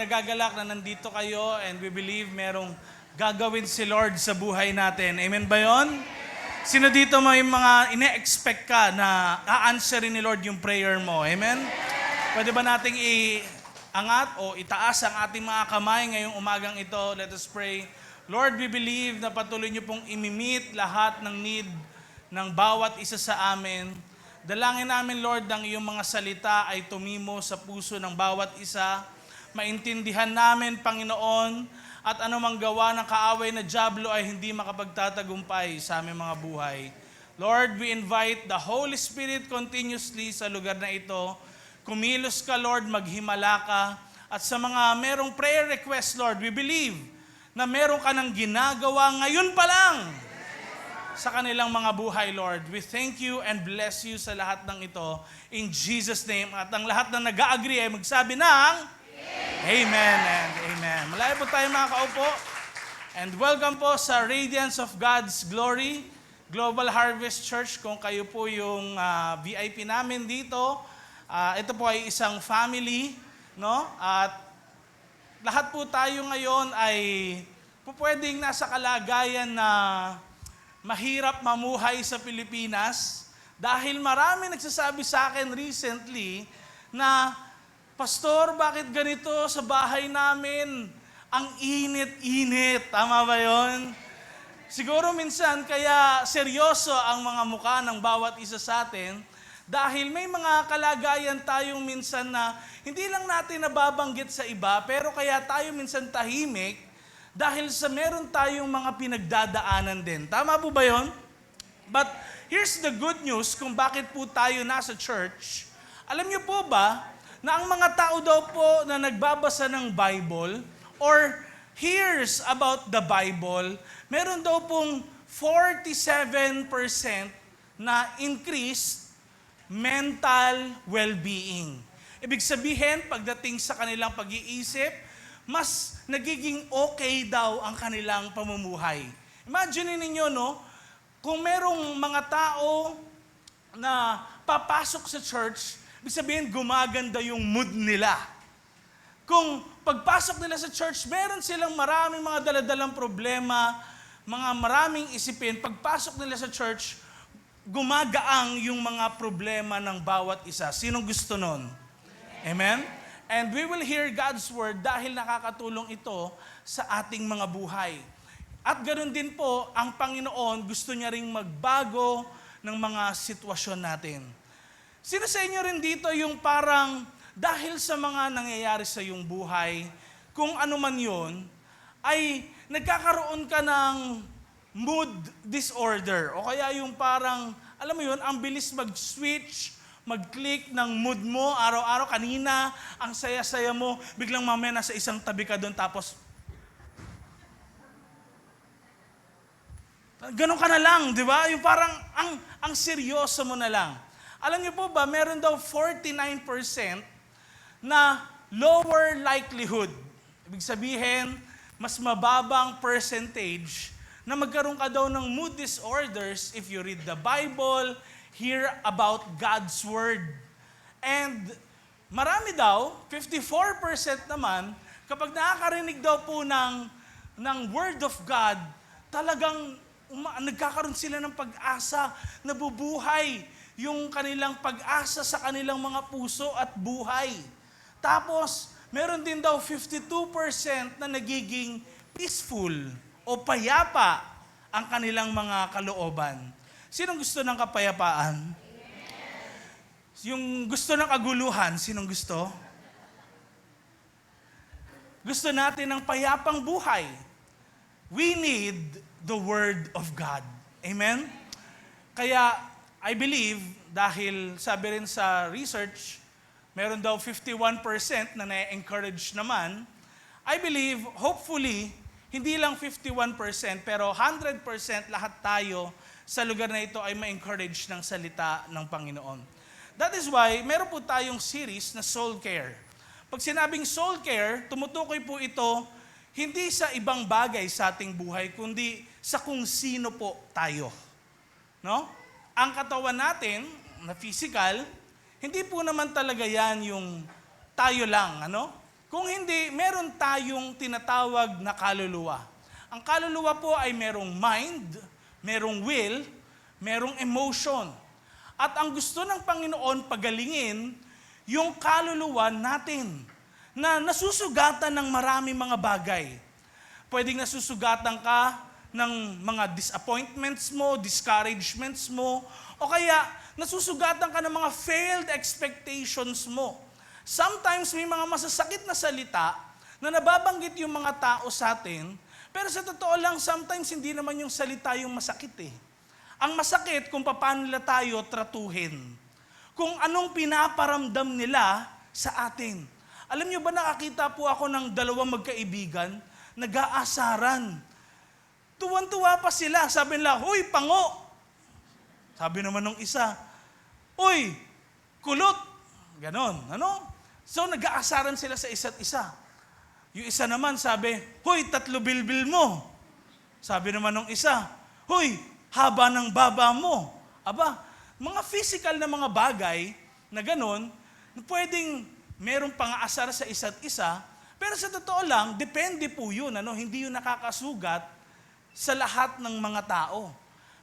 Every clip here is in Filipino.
Nagagalak na nandito kayo and we believe merong gagawin si Lord sa buhay natin. Amen ba yun? Sino dito may mga ine-expect ka na a-answerin ni Lord yung prayer mo? Amen? Pwede ba nating iangat o itaas ang ating mga kamay ngayong umagang ito? Let us pray. Lord, we believe na patuloy niyo pong imimit lahat ng need ng bawat isa sa amin. Dalangin namin, Lord, ang iyong mga salita ay tumimo sa puso ng bawat isa. Maintindihan namin, Panginoon, at anumang gawa ng kaaway na dyablo ay hindi makapagtatagumpay sa aming mga buhay. Lord, we invite the Holy Spirit continuously sa lugar na ito. Kumilos ka, Lord, maghimala ka. At sa mga merong prayer request, Lord, we believe na meron ka ng ginagawa ngayon pa lang sa kanilang mga buhay, Lord. We thank you and bless you sa lahat ng ito. In Jesus' name. At ang lahat na nag-agree ay magsabi ng Amen and Amen. Malaya po tayo mga kaupo. And welcome po sa Radiance of God's Glory, Global Harvest Church. Kung kayo po yung VIP namin dito, ito po ay isang family, no? At lahat po tayo ngayon ay pwedeng nasa kalagayan na mahirap mamuhay sa Pilipinas dahil marami nagsasabi sa akin recently na, Pastor, bakit ganito sa bahay namin? Ang init-init. Tama ba yun? Siguro minsan kaya seryoso ang mga mukha ng bawat isa sa atin dahil may mga kalagayan tayong minsan na hindi lang natin nababanggit sa iba pero kaya tayo minsan tahimik dahil sa meron tayong mga pinagdadaanan din. Tama po ba yun? But here's the good news kung bakit po tayo nasa church. Alam niyo po ba na ang mga tao daw po na nagbabasa ng Bible or hears about the Bible, meron daw pong 47% na increased mental well-being. Ibig sabihin, pagdating sa kanilang pag-iisip, mas nagiging okay daw ang kanilang pamumuhay. Imagine ninyo, no? Kung merong mga tao na papasok sa church, ibig sabihin, gumaganda yung mood nila. Kung pagpasok nila sa church, meron silang maraming mga daladalang problema, mga maraming isipin. Pagpasok nila sa church, gumagaang yung mga problema ng bawat isa. Sinong gusto nun? Amen? And we will hear God's word dahil nakakatulong ito sa ating mga buhay. At ganoon din po, ang Panginoon gusto niya ring magbago ng mga sitwasyon natin. Sino sa inyo rin dito yung parang dahil sa mga nangyayari sa iyong buhay, kung ano man yun, ay nagkakaroon ka ng mood disorder o kaya yung parang, alam mo yun, ang bilis mag-switch, mag-click ng mood mo, araw-araw, kanina, ang saya-saya mo, biglang mamaya nasa isang tabi ka doon, tapos, ganun ka na lang, di ba? Yung parang, ang seryoso mo na lang. Alam niyo po ba, meron daw 49% na lower likelihood. Ibig sabihin, mas mababang percentage na magkaroon ka daw ng mood disorders if you read the Bible, hear about God's Word. And marami daw, 54% naman, kapag nakakarinig daw po ng Word of God, talagang nagkakaroon sila ng pag-asa, nabubuhay yung kanilang pag-asa sa kanilang mga puso at buhay. Tapos, meron din daw 52% na nagiging peaceful o payapa ang kanilang mga kalooban. Sinong gusto ng kapayapaan? Yung gusto ng kaguluhan, sinong gusto? Gusto natin ng payapang buhay. We need the Word of God. Amen? Kaya, I believe, dahil sabi rin sa research, meron daw 51% na na-encourage naman. I believe, hopefully, hindi lang 51%, pero 100% lahat tayo sa lugar na ito ay ma-encourage ng salita ng Panginoon. That is why, meron po tayong series na Soul Care. Pag sinabing Soul Care, tumutukoy po ito hindi sa ibang bagay sa ating buhay, kundi sa kung sino po tayo. No? Ang katawan natin, na physical, hindi po naman talaga yan yung tayo lang, ano? Kung hindi, meron tayong tinatawag na kaluluwa. Ang kaluluwa po ay merong mind, merong will, merong emotion. At ang gusto ng Panginoon pagalingin, yung kaluluwa natin na nasusugatan ng maraming mga bagay. Pwedeng nasusugatan ka ng mga disappointments mo, discouragements mo, o kaya nasusugatan ka ng mga failed expectations mo. Sometimes may mga masasakit na salita na nababanggit yung mga tao sa atin, pero sa totoo lang, sometimes hindi naman yung salita yung masakit eh. Ang masakit kung paano nila tayo tratuhin. Kung anong pinaparamdam nila sa atin. Alam niyo ba, nakakita po ako ng dalawang magkaibigan, nag-aasaran. Tuwan-tuwa pa sila. Sabi nila, "Huy, pango!" Sabi naman ng isa, "Uy, kulot!" Ganon, ano? So, nag-aasaran sila sa isa't isa. Yung isa naman sabi, "Huy, 3 bilbil mo." Sabi naman ng isa, "Huy, haba ng baba mo." Aba, mga physical na mga bagay na ganon, pwedeng merong pang-aasar sa isa't isa, pero sa totoo lang, depende po yun, hindi yun nakakasugat sa lahat ng mga tao.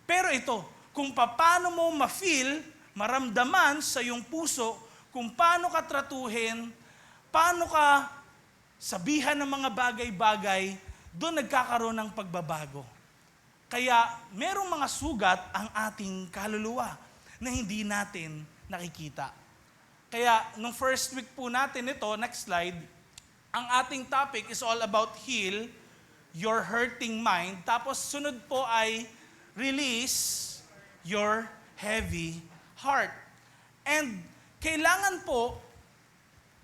Pero ito, kung paano mo ma-feel, maramdaman sa iyong puso, kung paano ka tratuhin, paano ka sabihan ng mga bagay-bagay, doon nagkakaroon ng pagbabago. Kaya merong mga sugat ang ating kaluluwa na hindi natin nakikita. Kaya nung first week po natin ito, next slide, ang ating topic is all about heal your hurting mind. Tapos sunod po ay release your heavy heart. And kailangan po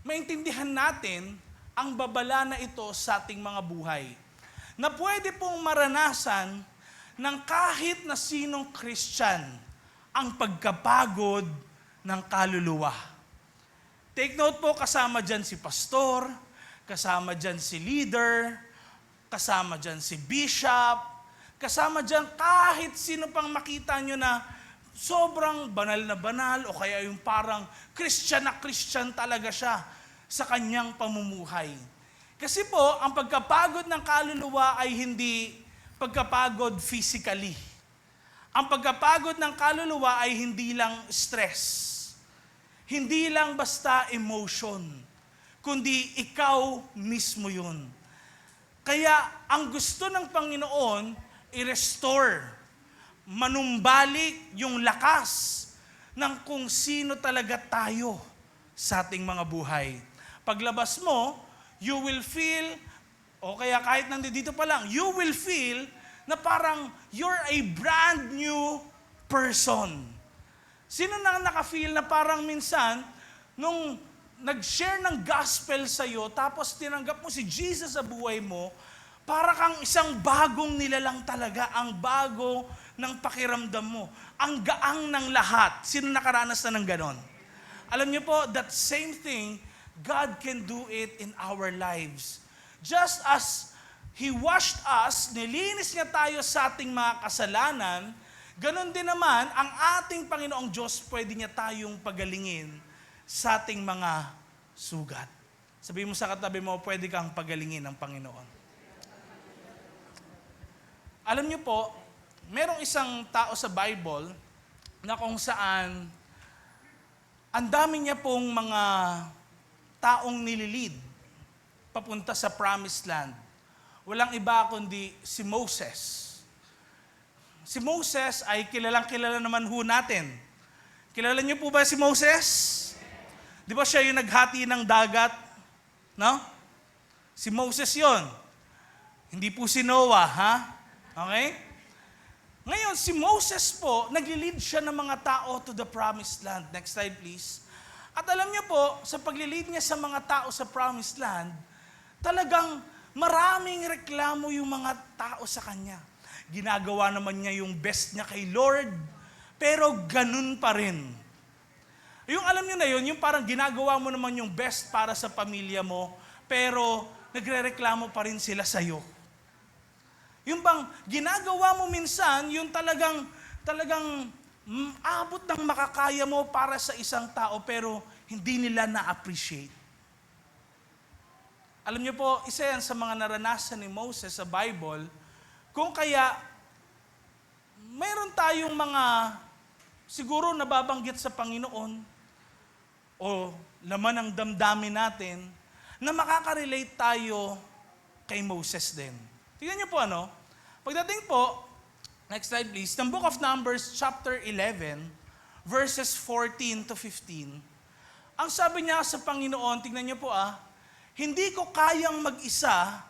maintindihan natin ang babala na ito sa ating mga buhay. Na pwede pong maranasan ng kahit na sinong Christian ang pagkapagod ng kaluluwa. Take note po, kasama dyan si pastor, kasama dyan si leader, kasama dyan si bishop, kasama dyan kahit sino pang makita nyo na sobrang banal na banal o kaya yung parang Christian na Christian talaga siya sa kanyang pamumuhay. Kasi po, ang pagkapagod ng kaluluwa ay hindi pagkapagod physically. Ang pagkapagod ng kaluluwa ay hindi lang stress. Hindi lang basta emotion, kundi ikaw mismo yun. Kaya ang gusto ng Panginoon, i-restore, manumbalik yung lakas ng kung sino talaga tayo sa ating mga buhay. Paglabas mo, you will feel, o kaya kahit nandito pa lang, you will feel na parang you're a brand new person. Sino na naka-feel na parang minsan, nung nag-share ng gospel sa'yo, tapos tinanggap mo si Jesus sa buhay mo, para kang isang bagong nilalang talaga, ang bago ng pakiramdam mo. Ang gaang ng lahat. Sino nakaranas na ng ganon? Alam niyo po, that same thing, God can do it in our lives. Just as He washed us, nilinis niya tayo sa ating mga kasalanan, ganon din naman, ang ating Panginoong Diyos, pwede niya tayong pagalingin sa ating mga sugat. Sabihin mo sa katabi mo, pwede kang pagalingin ng Panginoon. Alam niyo po, merong isang tao sa Bible na kung saan ang dami niya pong mga taong nililid papunta sa Promised Land. Walang iba kundi si Moses. Si Moses ay kilalang-kilala naman ho natin. Kilala niyo po ba si Moses? Di ba siya yung naghati ng dagat? No? Si Moses yon. Hindi po si Noah, ha? Okay? Ngayon, si Moses po, naglilid siya ng mga tao to the Promised Land. Next slide, please. At alam niyo po, sa paglilid niya sa mga tao sa Promised Land, talagang maraming reklamo yung mga tao sa kanya. Ginagawa naman niya yung best niya kay Lord, pero ganun pa rin. Yung alam niyo na yun, yung parang ginagawa mo naman yung best para sa pamilya mo, pero nagrereklamo pa rin sila sa'yo. Yung bang ginagawa mo minsan, yung talagang abot ng makakaya mo para sa isang tao, pero hindi nila na-appreciate. Alam niyo po, isa yan sa mga naranasan ni Moses sa Bible, kung kaya mayroon tayong mga siguro nababanggit sa Panginoon o laman ng damdamin natin na makaka-relate tayo kay Moses din. Tingnan niyo po ano, pagdating po, next slide please, ng Book of Numbers chapter 11, verses 14 to 15, ang sabi niya sa Panginoon, tingnan niyo po hindi ko kayang mag-isa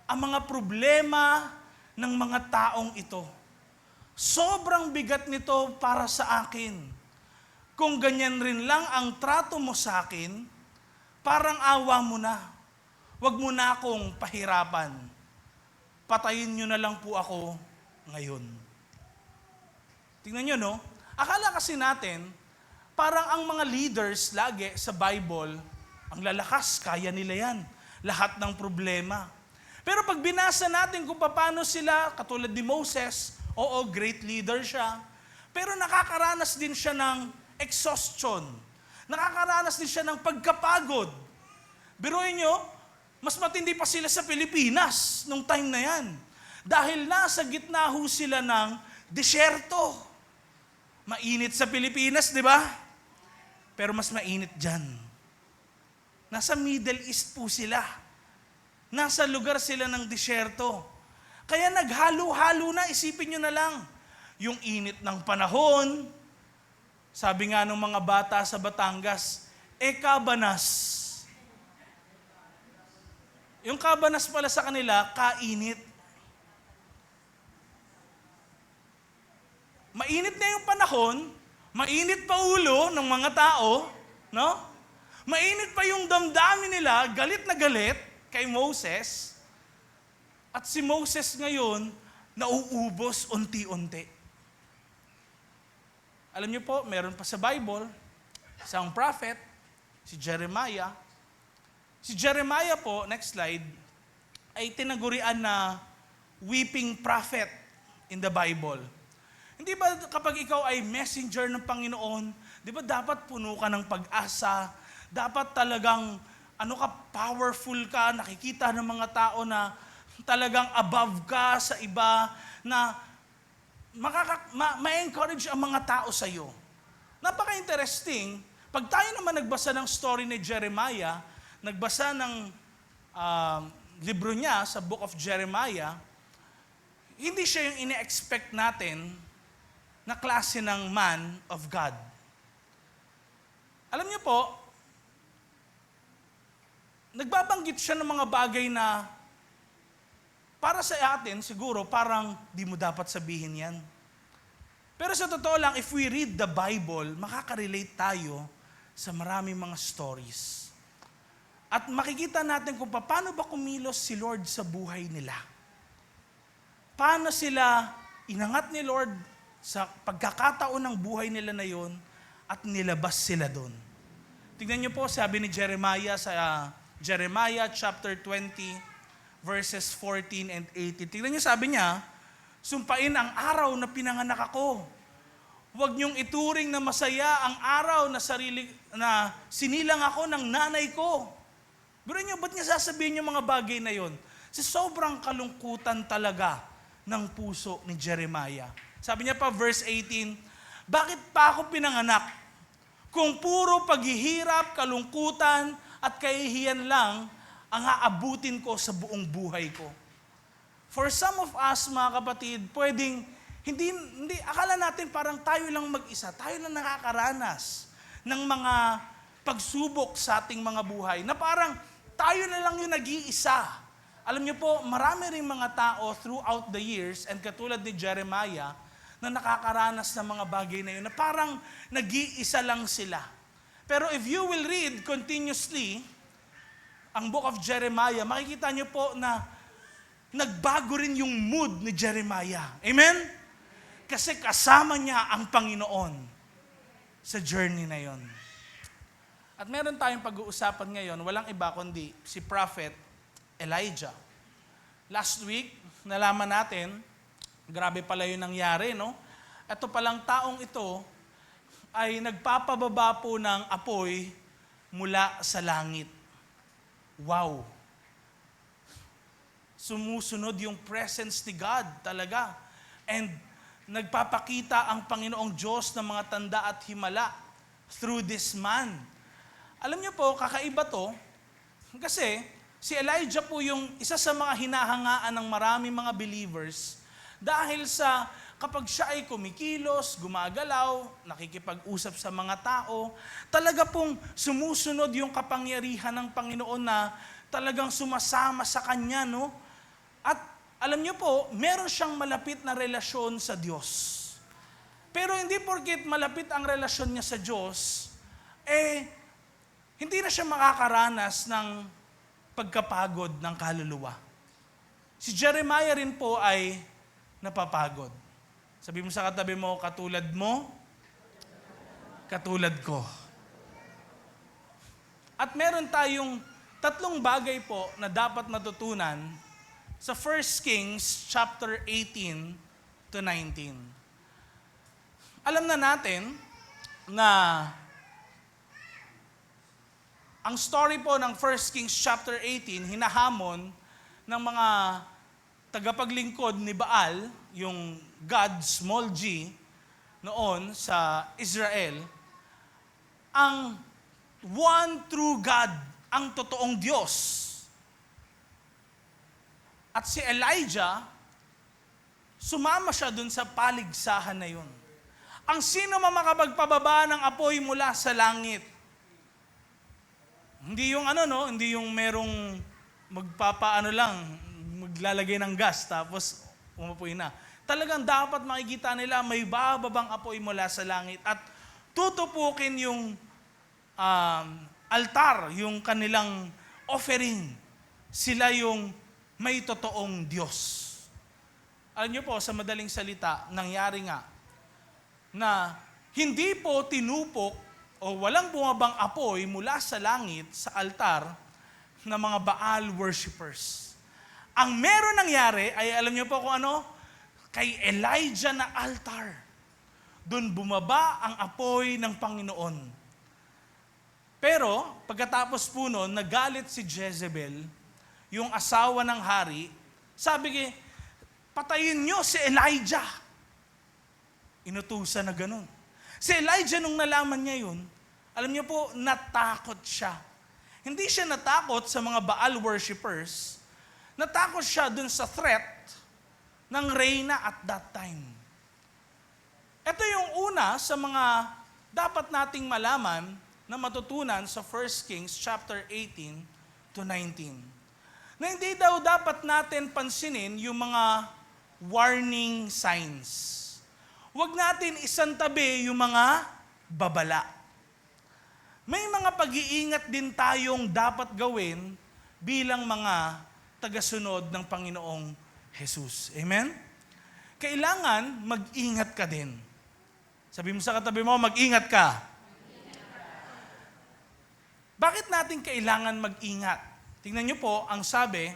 ang mga problema ng mga taong ito. Sobrang bigat nito para sa akin. Kung ganyan rin lang ang trato mo sa akin, parang awa mo na. Huwag mo na akong pahirapan. Patayin niyo na lang po ako ngayon. Tingnan niyo, no? Akala kasi natin, parang ang mga leaders lagi sa Bible, ang lalakas, kaya nila yan. Lahat ng problema. Pero pag binasa natin kung paano sila, katulad ni Moses, oo, great leader siya, pero nakakaranas din siya ng exhaustion. Nakakaranas din siya ng pagkapagod. Biruin nyo, mas matindi pa sila sa Pilipinas nung time na yan. Dahil nasa gitna ho sila ng disyerto. Mainit sa Pilipinas, di ba? Pero mas mainit dyan. Nasa Middle East po sila. Nasa lugar sila ng disyerto. Kaya naghalo-halo na, isipin nyo na lang. Yung init ng panahon, sabi nga ng mga bata sa Batangas, kabanas. Yung kabanas pala sa kanila, kainit. Mainit na yung panahon, mainit pa ulo ng mga tao, no? Mainit pa yung damdamin nila, galit na galit kay Moses. At si Moses ngayon, nauubos unti-unti. Alam niyo po, meron pa sa Bible, isang prophet, si Jeremiah. Si Jeremiah po, next slide, ay tinagurian na weeping prophet in the Bible. Hindi ba kapag ikaw ay messenger ng Panginoon, di ba dapat puno ka ng pag-asa, dapat talagang powerful ka, nakikita ng mga tao na talagang above ka sa iba, na ma-encourage ang mga tao sa iyo. Napaka-interesting, pag tayo naman nagbasa ng story ni Jeremiah, nagbasa ng libro niya sa Book of Jeremiah, hindi siya yung ine-expect natin na klase ng man of God. Alam niyo po, nagbabanggit siya ng mga bagay na para sa atin, siguro, parang di mo dapat sabihin yan. Pero sa totoo lang, if we read the Bible, makaka-relate tayo sa maraming mga stories. At makikita natin kung paano ba kumilos si Lord sa buhay nila. Paano sila inangat ni Lord sa pagkakataon ng buhay nila na yon at nilabas sila doon. Tingnan niyo po, sabi ni Jeremiah sa Jeremiah chapter 20, verses 14 and 18. Tingnan niyo, sabi niya, sumpain ang araw na pinanganak ako. Huwag niyong ituring na masaya ang araw na sinilang ako ng nanay ko. Pero niyo, ba't niya sasabihin yung mga bagay na yon? Sa sobrang kalungkutan talaga ng puso ni Jeremiah. Sabi niya pa, verse 18, bakit pa ako pinanganak? Kung puro paghihirap, kalungkutan, at kahihiyan lang ang aabutin ko sa buong buhay ko. For some of us, mga kapatid, pwedeng, hindi, akala natin parang tayo lang mag-isa, tayo lang nakakaranas ng mga pagsubok sa ating mga buhay, na parang tayo na lang yung nag-iisa. Alam niyo po, marami ring mga tao throughout the years, and katulad ni Jeremiah, na nakakaranas ng mga bagay na yun, na parang nag-iisa lang sila. Pero if you will read continuously ang Book of Jeremiah, makikita niyo po na nagbago rin yung mood ni Jeremiah. Amen? Kasi kasama niya ang Panginoon sa journey na yon. At meron tayong pag-uusapan ngayon, walang iba kundi si Prophet Elijah. Last week, nalaman natin, grabe pala yung nangyari, no? Ito palang taong ito ay nagpapababa po ng apoy mula sa langit. Wow! sumusunod yung presence ni God talaga. And nagpapakita ang Panginoong Diyos ng mga tanda at himala through this man. Alam niyo po, kakaiba to, kasi si Elijah po yung isa sa mga hinahangaan ng maraming mga believers dahil sa kapag siya ay kumikilos, gumagalaw, nakikipag-usap sa mga tao, talaga pong sumusunod yung kapangyarihan ng Panginoon na talagang sumasama sa kanya, no? At alam niyo po, meron siyang malapit na relasyon sa Diyos. Pero hindi porket malapit ang relasyon niya sa Diyos, hindi na siya makakaranas ng pagkapagod ng kaluluwa. Si Jeremiah rin po ay napapagod. Sabi mo sa katabi mo, katulad mo, katulad ko. At meron tayong 3 bagay po na dapat matutunan sa 1 Kings chapter 18 to 19. Alam na natin na ang story po ng 1 Kings chapter 18, hinahamon ng mga tagapaglingkod ni Baal, yung God, small g, noon sa Israel, ang one true God, ang totoong Diyos. At si Elijah, sumama siya dun sa paligsahan na yun. Ang sino man makapagpababa ng apoy mula sa langit. Hindi yung hindi yung merong maglalagay ng gas tapos umapoy na. Talagang dapat makikita nila may bababang apoy mula sa langit at tutupukin yung altar, yung kanilang offering. Sila yung may totoong Diyos. Alam niyo po, sa madaling salita, nangyari nga na hindi po tinupok o walang bumabang apoy mula sa langit sa altar ng mga Baal worshippers. Ang meron nangyari ay alam niyo po kung ano? Kay Elijah na altar. Doon bumaba ang apoy ng Panginoon. Pero pagkatapos po noon, nagalit si Jezebel, yung asawa ng hari, sabi patayin niyo si Elijah. Inutusan na ganun. Si Elijah nung nalaman niya yun, alam niyo po, natakot siya. Hindi siya natakot sa mga Baal worshippers, natakot siya dun sa threat ng reyna at that time. Ito yung una sa mga dapat nating malaman na matutunan sa 1 Kings chapter 18 to 19. Na hindi daw dapat natin pansinin yung mga warning signs. Huwag natin isantabi yung mga babala. May mga pag-iingat din tayong dapat gawin bilang mga tagasunod ng Panginoong Jesus. Amen? Kailangan mag-ingat ka din. Sabi mo sa katabi mo, mag-ingat ka. Bakit natin kailangan mag-ingat? Tingnan niyo po, ang sabi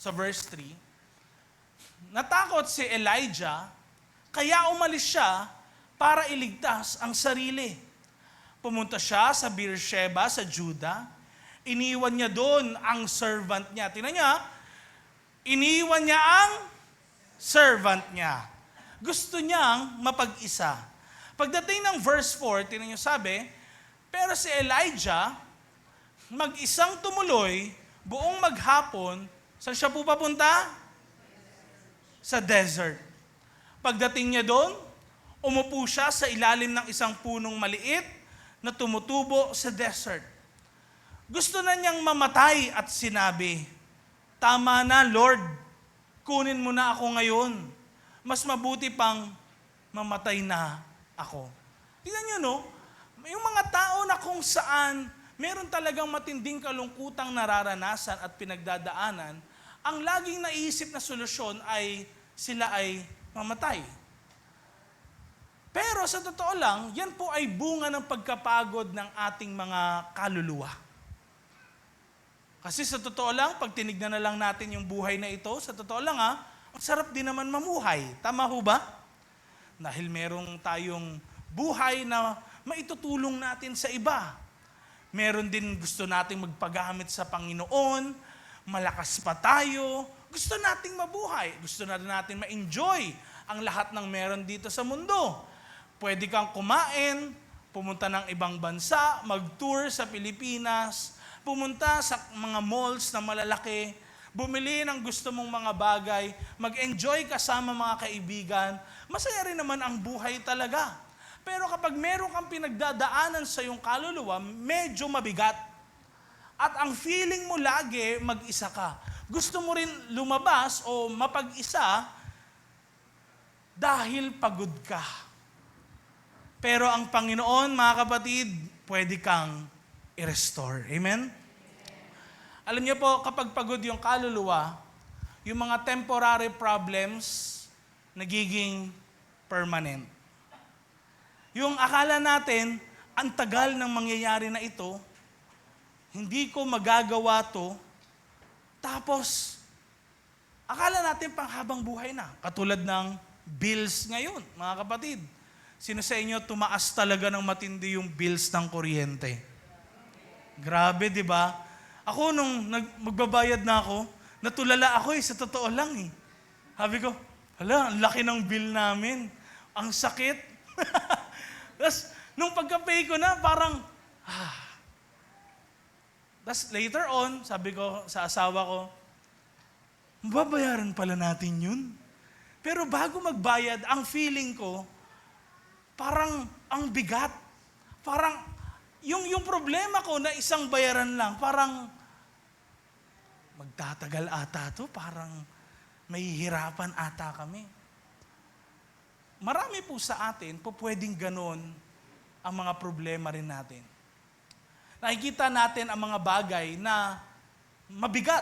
sa verse 3, natakot si Elijah, kaya umalis siya para iligtas ang sarili. Pumunta siya sa Beersheba sa Judah, iniwan niya doon ang servant niya. Tingnan niya, iniwan niya ang servant niya. Gusto niyang mapag-isa. Pagdating ng verse 4, tingnan niyo sabi, pero si Elijah, mag-isang tumuloy, buong maghapon, saan siya po papunta? Sa desert. Pagdating niya doon, umupo siya sa ilalim ng isang punong maliit na tumutubo sa desert. Gusto na niyang mamatay at sinabi, tama na, Lord, kunin mo na ako ngayon. Mas mabuti pang mamatay na ako. Tingnan niyo, no? Yung mga tao na kung saan meron talagang matinding kalungkutang nararanasan at pinagdadaanan, ang laging naisip na solusyon ay sila ay mamatay. Pero sa totoo lang, yan po ay bunga ng pagkapagod ng ating mga kaluluwa. Kasi sa totoo lang, pag tinignan na lang natin yung buhay na ito, sa totoo lang ang sarap din naman mamuhay. Tama ho ba? Dahil merong tayong buhay na maitutulong natin sa iba. Meron din gusto nating magpagamit sa Panginoon, malakas pa tayo, Gusto nating mabuhay. Gusto na natin ma-enjoy ang lahat ng meron dito sa mundo. Pwede kang kumain, pumunta ng ibang bansa, mag-tour sa Pilipinas, pumunta sa mga malls na malalaki, bumili ng gusto mong mga bagay, mag-enjoy kasama mga kaibigan. Masaya rin naman ang buhay talaga. Pero kapag meron kang pinagdadaanan sa iyong kaluluwa, medyo mabigat. At ang feeling mo lagi, mag-isa ka. Gusto mo rin lumabas o mapag-isa dahil pagod ka. Pero ang Panginoon, mga kapatid, pwede kang i-restore. Amen? Alam niyo po, kapag pagod yung kaluluwa, yung mga temporary problems, nagiging permanent. Yung akala natin, ang tagal ng mangyayari na ito, hindi ko magagawa to, tapos, akala natin panghabang buhay na. Katulad ng bills ngayon, mga kapatid. Sino sa inyo tumaas talaga ng matindi yung bills ng kuryente? Grabe, di ba? Ako nung magbabayad na ako, natulala ako sa totoo lang eh. Sabi ko, hala, ang laki ng bill namin. Ang sakit. Tapos, nung pagka-pay ko na, parang, Tapos later on, sabi ko sa asawa ko, babayaran pala natin yun. Pero bago magbayad, ang feeling ko, parang ang bigat. Parang, yung problema ko na isang bayaran lang, parang magtatagal ata to, parang mahihirapan ata kami. Marami po sa atin, po pwedeng ganon ang mga problema rin natin. Nakikita natin ang mga bagay na mabigat.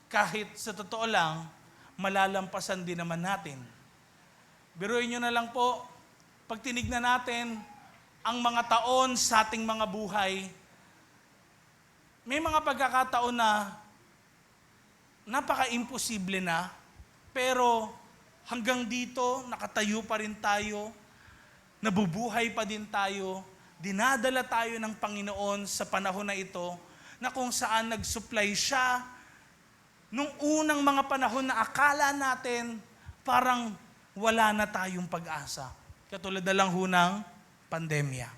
Kahit sa totoo lang, malalampasan din naman natin. Biruin nyo na lang po, pag tinignan natin ang mga taon sa ating mga buhay, may mga pagkakataon na napaka-imposible na, pero hanggang dito, nakatayo pa rin tayo, nabubuhay pa din tayo, dinadala tayo ng Panginoon sa panahon na ito, na kung saan nag-supply siya, nung unang mga panahon na akala natin, parang wala na tayong pag-asa. Katulad na lang ho ng pandemya.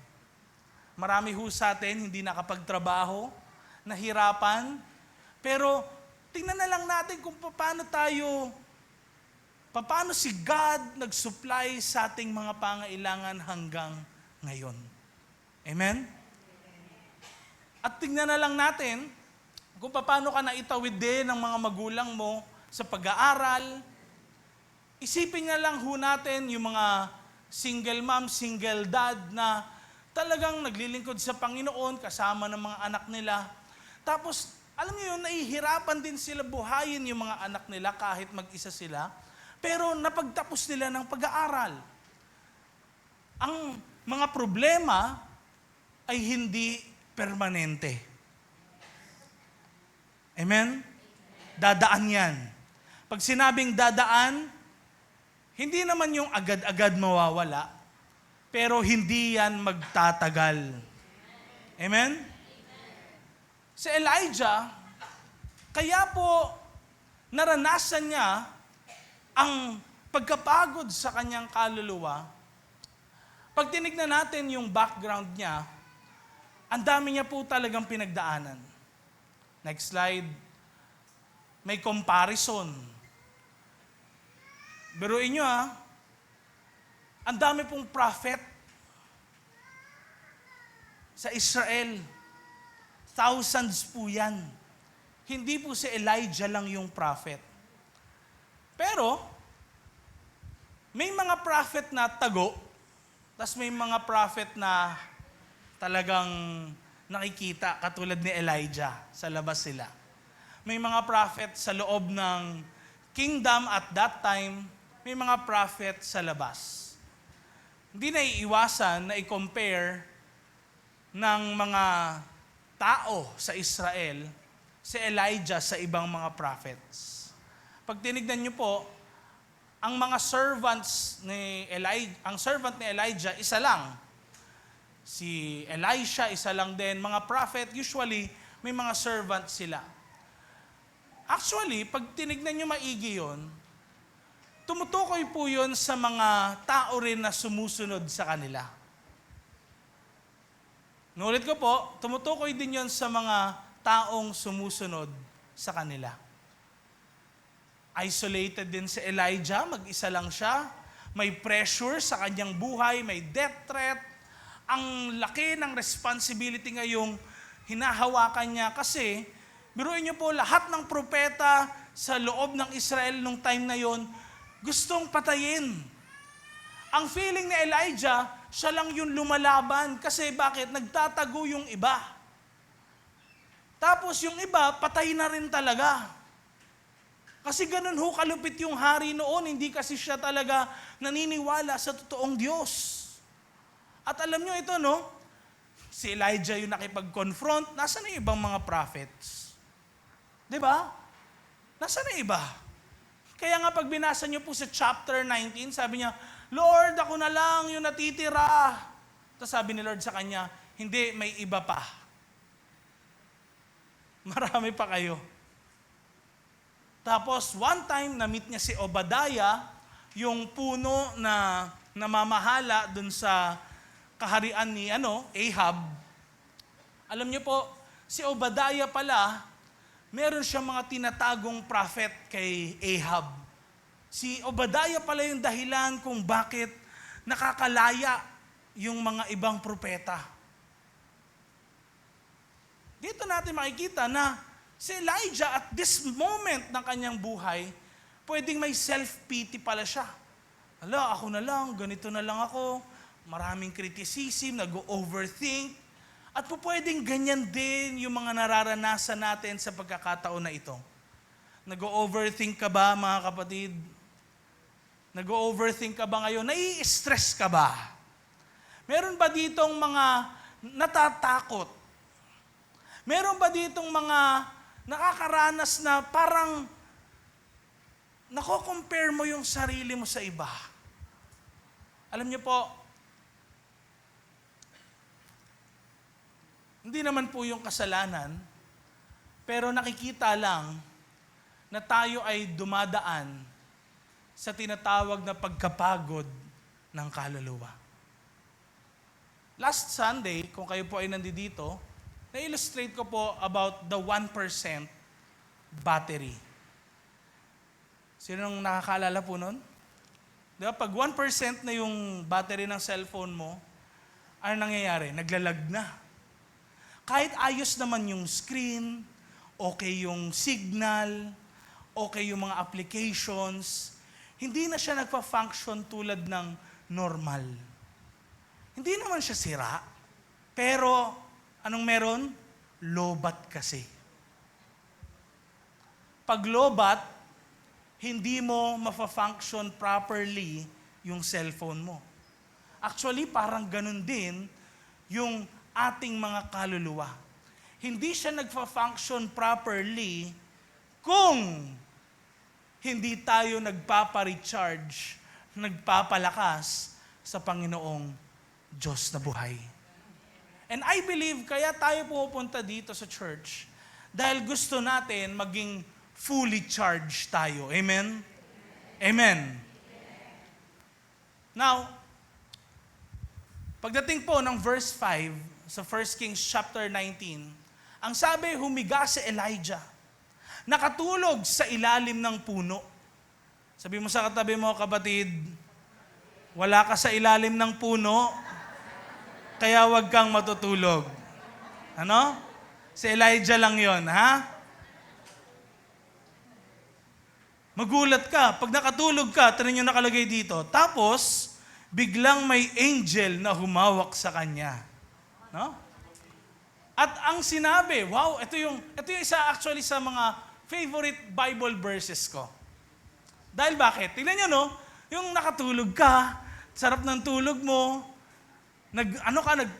Marami ho sa atin hindi nakapagtrabaho, nahirapan, pero tingnan na lang natin kung paano si God nag-supply sa ating mga pangailangan hanggang ngayon. Amen? At tingnan na lang natin kung paano ka naitawid din ng mga magulang mo sa pag-aaral. Isipin na lang ho natin yung mga single mom, single dad na talagang naglilingkod sa Panginoon kasama ng mga anak nila. Tapos, alam niyo yun, nahihirapan din sila buhayin yung mga anak nila kahit mag-isa sila. Pero napagtapos nila ng pag-aaral. Ang mga problema ay hindi permanente. Amen? Dadaan yan. Pag sinabing dadaan, hindi naman yung agad-agad mawawala, pero hindi yan magtatagal. Amen? Si Elijah, kaya po naranasan niya ang pagkapagod sa kanyang kaluluwa. Pag tinignan natin yung background niya, ang dami niya po talagang pinagdaanan. Next slide. May comparison. Biruin nyo ang dami pong prophet sa Israel. Thousands po yan. Hindi po si Elijah lang yung prophet. Pero, may mga prophet na tago, tas may mga prophet na talagang nakikita, katulad ni Elijah, sa labas sila. May mga prophet sa loob ng kingdom at that time, may mga prophet sa labas. Hindi na iiwasan na i-compare ng mga tao sa Israel si Elijah sa ibang mga prophets. Pag tinignan niyo po, ang mga servants ni Elijah, ang servant ni Elijah, isa lang. Si Elisha, isa lang din. Mga prophet, usually, may mga servant sila. Actually, pag tinignan nyo maigi yun, tumutukoy po yun sa mga tao rin na sumusunod sa kanila. Nulit ko po, tumutukoy din yun sa mga taong sumusunod sa kanila. Isolated din si Elijah, mag-isa lang siya. May pressure sa kanyang buhay, may death threat. Ang laki ng responsibility ngayong hinahawakan niya kasi, biruin niyo po, lahat ng propeta sa loob ng Israel nung time na yon, gustong patayin. Ang feeling ni Elijah, siya lang yung lumalaban. Kasi bakit? Nagtatago yung iba. Tapos yung iba, patay na rin talaga. Kasi ganun ho kalupit yung hari noon, hindi kasi siya talaga naniniwala sa totoong Diyos. At alam nyo ito, no? Si Elijah yung nakipag-confront, nasa na ibang mga prophets? Diba? Nasa na iba? Kaya nga pag binasa nyo po sa chapter 19, sabi niya, Lord, ako na lang yung natitira. Tapos sabi ni Lord sa kanya, hindi, may iba pa. Marami pa kayo. Tapos one time, na-meet niya si Obadiah, yung puno na namamahala dun sa kaharian ni Ahab. Alam niyo po, si Obadiah pala, meron siyang mga tinatagong prophet kay Ahab. Si Obadiah pala yung dahilan kung bakit nakakalaya yung mga ibang propeta. Dito natin makikita na si Elijah at this moment ng kanyang buhay, pwedeng may self-pity pala siya. Hala, ako na lang, ganito na lang ako, maraming criticism, nag-overthink, at po pwedeng ganyan din yung mga nararanasan natin sa pagkakataon na ito. Nag-overthink ka ba, mga kapatid? Nag-overthink ka ba ngayon? Nai-stress ka ba? Meron ba ditong mga natatakot? Meron ba ditong mga nakakaranas na parang nako-compare mo yung sarili mo sa iba? Alam niyo po, hindi naman po yung kasalanan, pero nakikita lang na tayo ay dumadaan sa tinatawag na pagkapagod ng kaluluwa. Last Sunday, kung kayo po ay nandito, na-illustrate ko po about the 1% battery. Sino nang nakakaalala po nun? Diba? Pag 1% na yung battery ng cellphone mo, ano nangyayari? Naglalag na. Kahit ayos naman yung screen, okay yung signal, okay yung mga applications, hindi na siya nagpa-function tulad ng normal. Hindi naman siya sira, pero anong meron? Lobat kasi. Pag lobat, hindi mo mafa-function properly yung cellphone mo. Actually, parang ganun din yung ating mga kaluluwa. Hindi siya nagfa-function properly kung hindi tayo nagpapa-recharge, nagpapalakas sa Panginoong Diyos na buhay. And I believe kaya tayo pumupunta dito sa church dahil gusto natin maging fully charged tayo. Amen? Amen. Now, pagdating po ng verse 5 sa 1 Kings chapter 19, ang sabi, humiga si Elijah, nakatulog sa ilalim ng puno. Sabi mo sa katabi mo, kapatid, wala ka sa ilalim ng puno, kaya wag kang matutulog. Ano? Si Elijah lang yon, ha? Magulat ka. Pag nakatulog ka, tinan nyo nakalagay dito. Tapos, biglang may angel na humawak sa kanya. No? At ang sinabi, wow, ito yung isa actually sa mga favorite Bible verses ko. Dahil bakit? Tingnan nyo, no? Yung nakatulog ka, sarap ng tulog mo,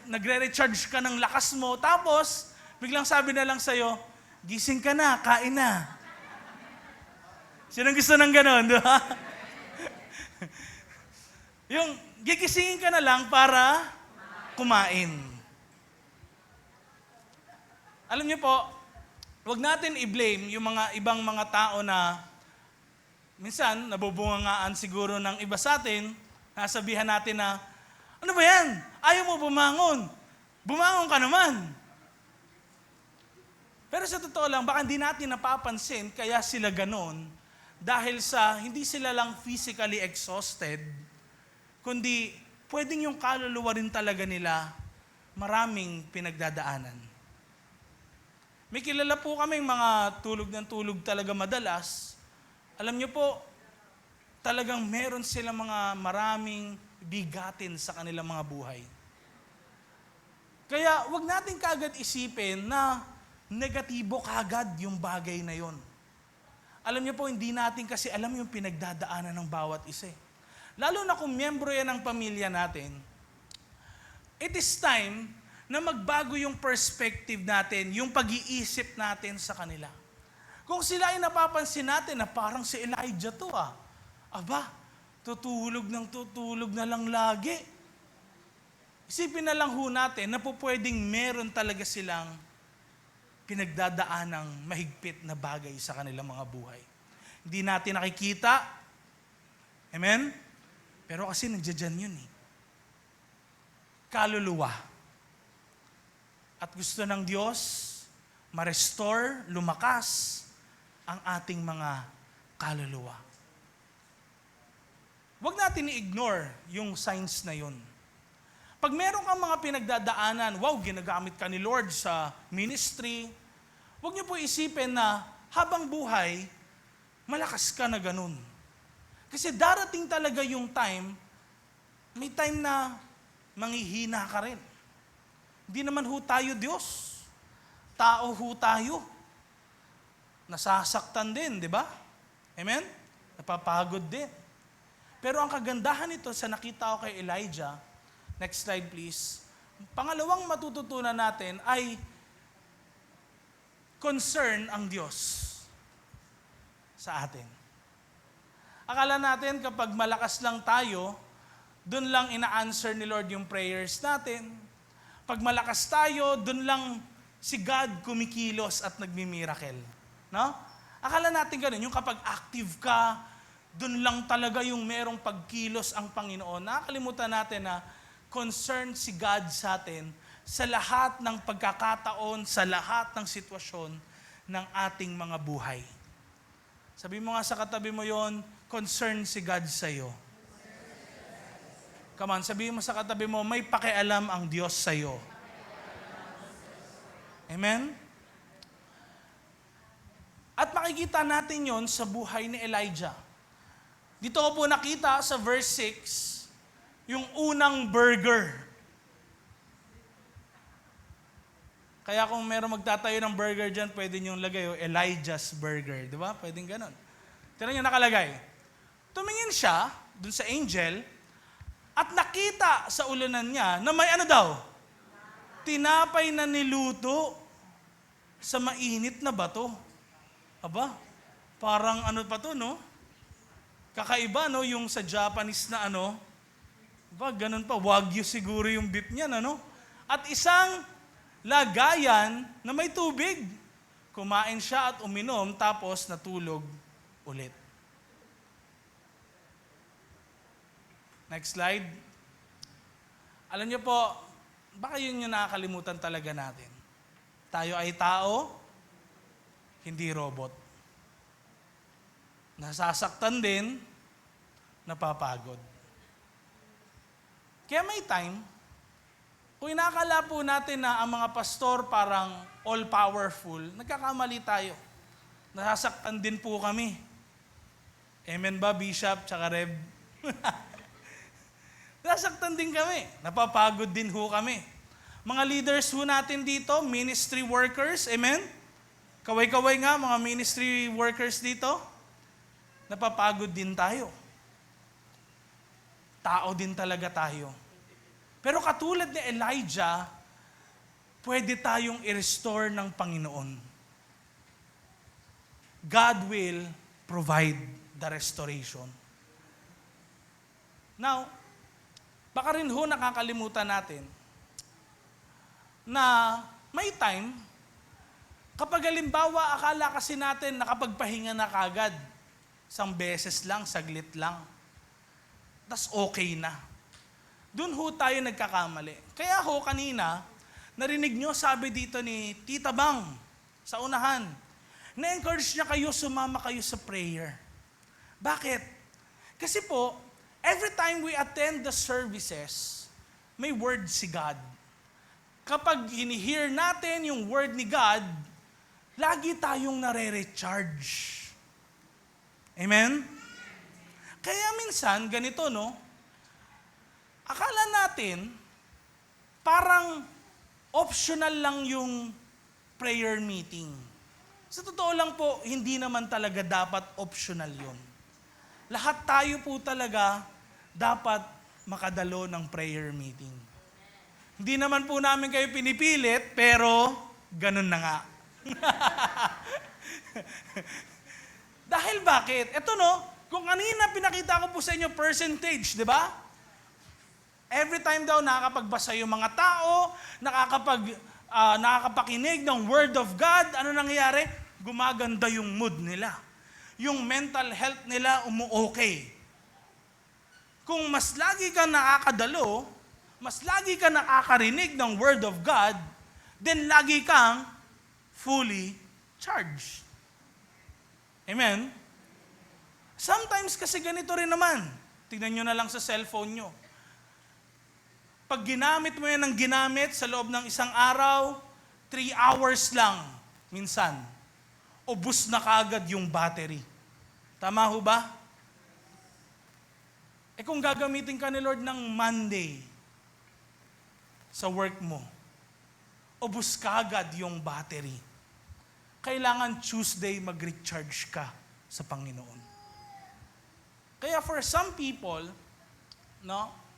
nagre-recharge ka ng lakas mo, tapos, biglang sabi na lang sa'yo, gising ka na, kain na. Sinong gusto ng ganon, di ba? Yung gigisingin ka na lang para kumain. Alam niyo po, Huwag natin i-blame yung mga ibang mga tao na minsan nabubungangaan siguro ng iba sa atin, nasabihan natin na, ano ba yan? Ayaw mo bumangon. Bumangon ka naman. Pero sa totoo lang, baka hindi natin napapansin kaya sila ganon dahil sa hindi sila lang physically exhausted, kundi pwedeng yung kaluluwa rin talaga nila maraming pinagdadaanan. May kilala po kaming mga tulog ng tulog talaga madalas. Alam niyo po, talagang meron silang mga maraming bigatin sa kanilang mga buhay. Kaya wag natin kaagad isipin na negatibo kaagad yung bagay na yon. Alam niyo po, hindi natin kasi alam yung pinagdadaanan ng bawat isa. Lalo na kung miyembro yan ng pamilya natin, it is time na magbago yung perspective natin, yung pag-iisip natin sa kanila. Kung sila ay napapansin natin na parang si Elijah to aba, tutulog na lang lagi. Isipin na lang ho natin na po pwedeng meron talaga silang pinagdadaanang mahigpit na bagay sa kanilang mga buhay. Hindi natin nakikita. Amen? Pero kasi nandiyan yun Kaluluwa. At gusto ng Diyos ma-restore, lumakas ang ating mga kaluluwa. Huwag natin i-ignore yung signs na yun. Pag meron kang mga pinagdadaanan, wow, ginagamit ka ni Lord sa ministry, huwag niyo po isipin na habang buhay, malakas ka na ganun. Kasi darating talaga yung time, may time na manghihina ka rin. Hindi naman ho tayo Diyos. Tao ho tayo. Nasasaktan din, di ba? Amen? Napapagod din. Pero ang kagandahan nito sa nakita ko kay Elijah, next slide please, pangalawang matututunan natin ay concern ang Diyos sa atin. Akala natin kapag malakas lang tayo, dun lang ina-answer ni Lord yung prayers natin. Pag malakas tayo, dun lang si God kumikilos at nagmi-miracle. No? Akala natin ganun, yung kapag active ka, dun lang talaga yung merong pagkilos ang Panginoon. Nakakalimutan natin na concerned si God sa atin sa lahat ng pagkakataon, sa lahat ng sitwasyon ng ating mga buhay. Sabi mo nga sa katabi mo yon, concerned si God sa'yo. Come on, sabihin mo sa katabi mo, may pakialam ang Diyos sa'yo. Amen? At makikita natin yon sa buhay ni Elijah. Dito ko po nakita sa verse 6, yung unang burger. Kaya kung meron magtatayo ng burger dyan, pwede niyong lagay, Elijah's Burger. Di ba? Pwedeng ganon. Tignan niyo nakalagay. Tumingin siya, dun sa angel, at nakita sa ulanan niya na may ano daw? Tinapay na niluto sa mainit na bato. Aba, parang ano pa to, no? Kakaiba, no? Yung sa Japanese na ano. Aba, ganun pa. Wagyu siguro yung beef niyan, ano? At isang lagayan na may tubig. Kumain siya at uminom, tapos natulog ulit. Next slide. Alam niyo po, baka yun yung nakakalimutan talaga natin. Tayo ay tao, hindi robot. Nasasaktan din, napapagod. Kaya may time, kung inakala po natin na ang mga pastor parang all-powerful, nagkakamali tayo. Nasasaktan din po kami. Amen ba, Bishop, tsaka Rev? Nasaktan din kami. Napapagod din ho kami. Mga leaders ho natin dito, ministry workers, amen? Kaway-kaway nga, mga ministry workers dito, napapagod din tayo. Tao din talaga tayo. Pero katulad ni Elijah, pwede tayong i-restore ng Panginoon. God will provide the restoration. Now, baka rin ho nakakalimutan natin na may time Kapag halimbawa, akala kasi natin nakapagpahinga na kagad. Isang beses lang, saglit lang. Tas okay na. Doon ho tayo nagkakamali. Kaya ho kanina, narinig nyo sabi dito ni Tita Bang sa unahan, na-encourage niya kayo, sumama kayo sa prayer. Bakit? Kasi po, every time we attend the services, may word si God. Kapag hini-hear natin yung word ni God, lagi tayong nare-recharge. Amen? Kaya minsan, ganito, no? Akala natin, parang optional lang yung prayer meeting. Sa totoo lang po, hindi naman talaga dapat optional yun. Lahat tayo po talaga dapat makadalo ng prayer meeting. Hindi naman po namin kayo pinipilit, pero ganun na nga. Dahil bakit? Ito no, kung kanina pinakita ko po sa inyo percentage, di ba? Every time daw nakakapagbasa yung mga tao, nakakapakinig ng Word of God, ano nangyayari? Gumaganda yung mood nila. Yung mental health nila umu-okay. Kung mas lagi ka nakakadalo, mas lagi ka nakakarinig ng Word of God, then lagi kang fully charged. Amen? Sometimes kasi ganito rin naman. Tignan nyo na lang sa cellphone nyo. Pag ginamit mo yan ng ginamit sa loob ng isang araw, 3 hours lang, minsan, ubus na kaagad yung battery. Tama ho ba? Kung gagamitin ka ni Lord ng Monday sa work mo, ubus kaagad yung battery. Kailangan Tuesday mag-recharge ka sa Panginoon. Kaya for some people, no,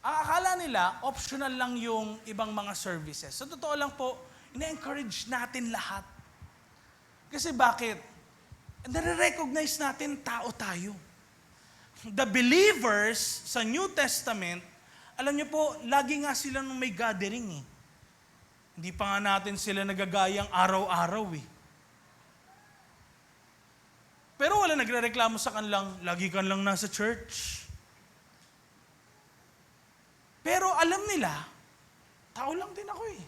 ang akala nila, optional lang yung ibang mga services. Sa totoo lang po, ina-encourage natin lahat. Kasi bakit? Nare-recognize natin tao tayo. The believers sa New Testament, alam niyo po, lagi nga sila nung may gathering eh. Hindi pa nga natin sila nagagayang araw-araw eh. Pero wala nagrereklamo sa kanilang, lagi kan lang nasa church. Pero alam nila, tao lang din ako eh.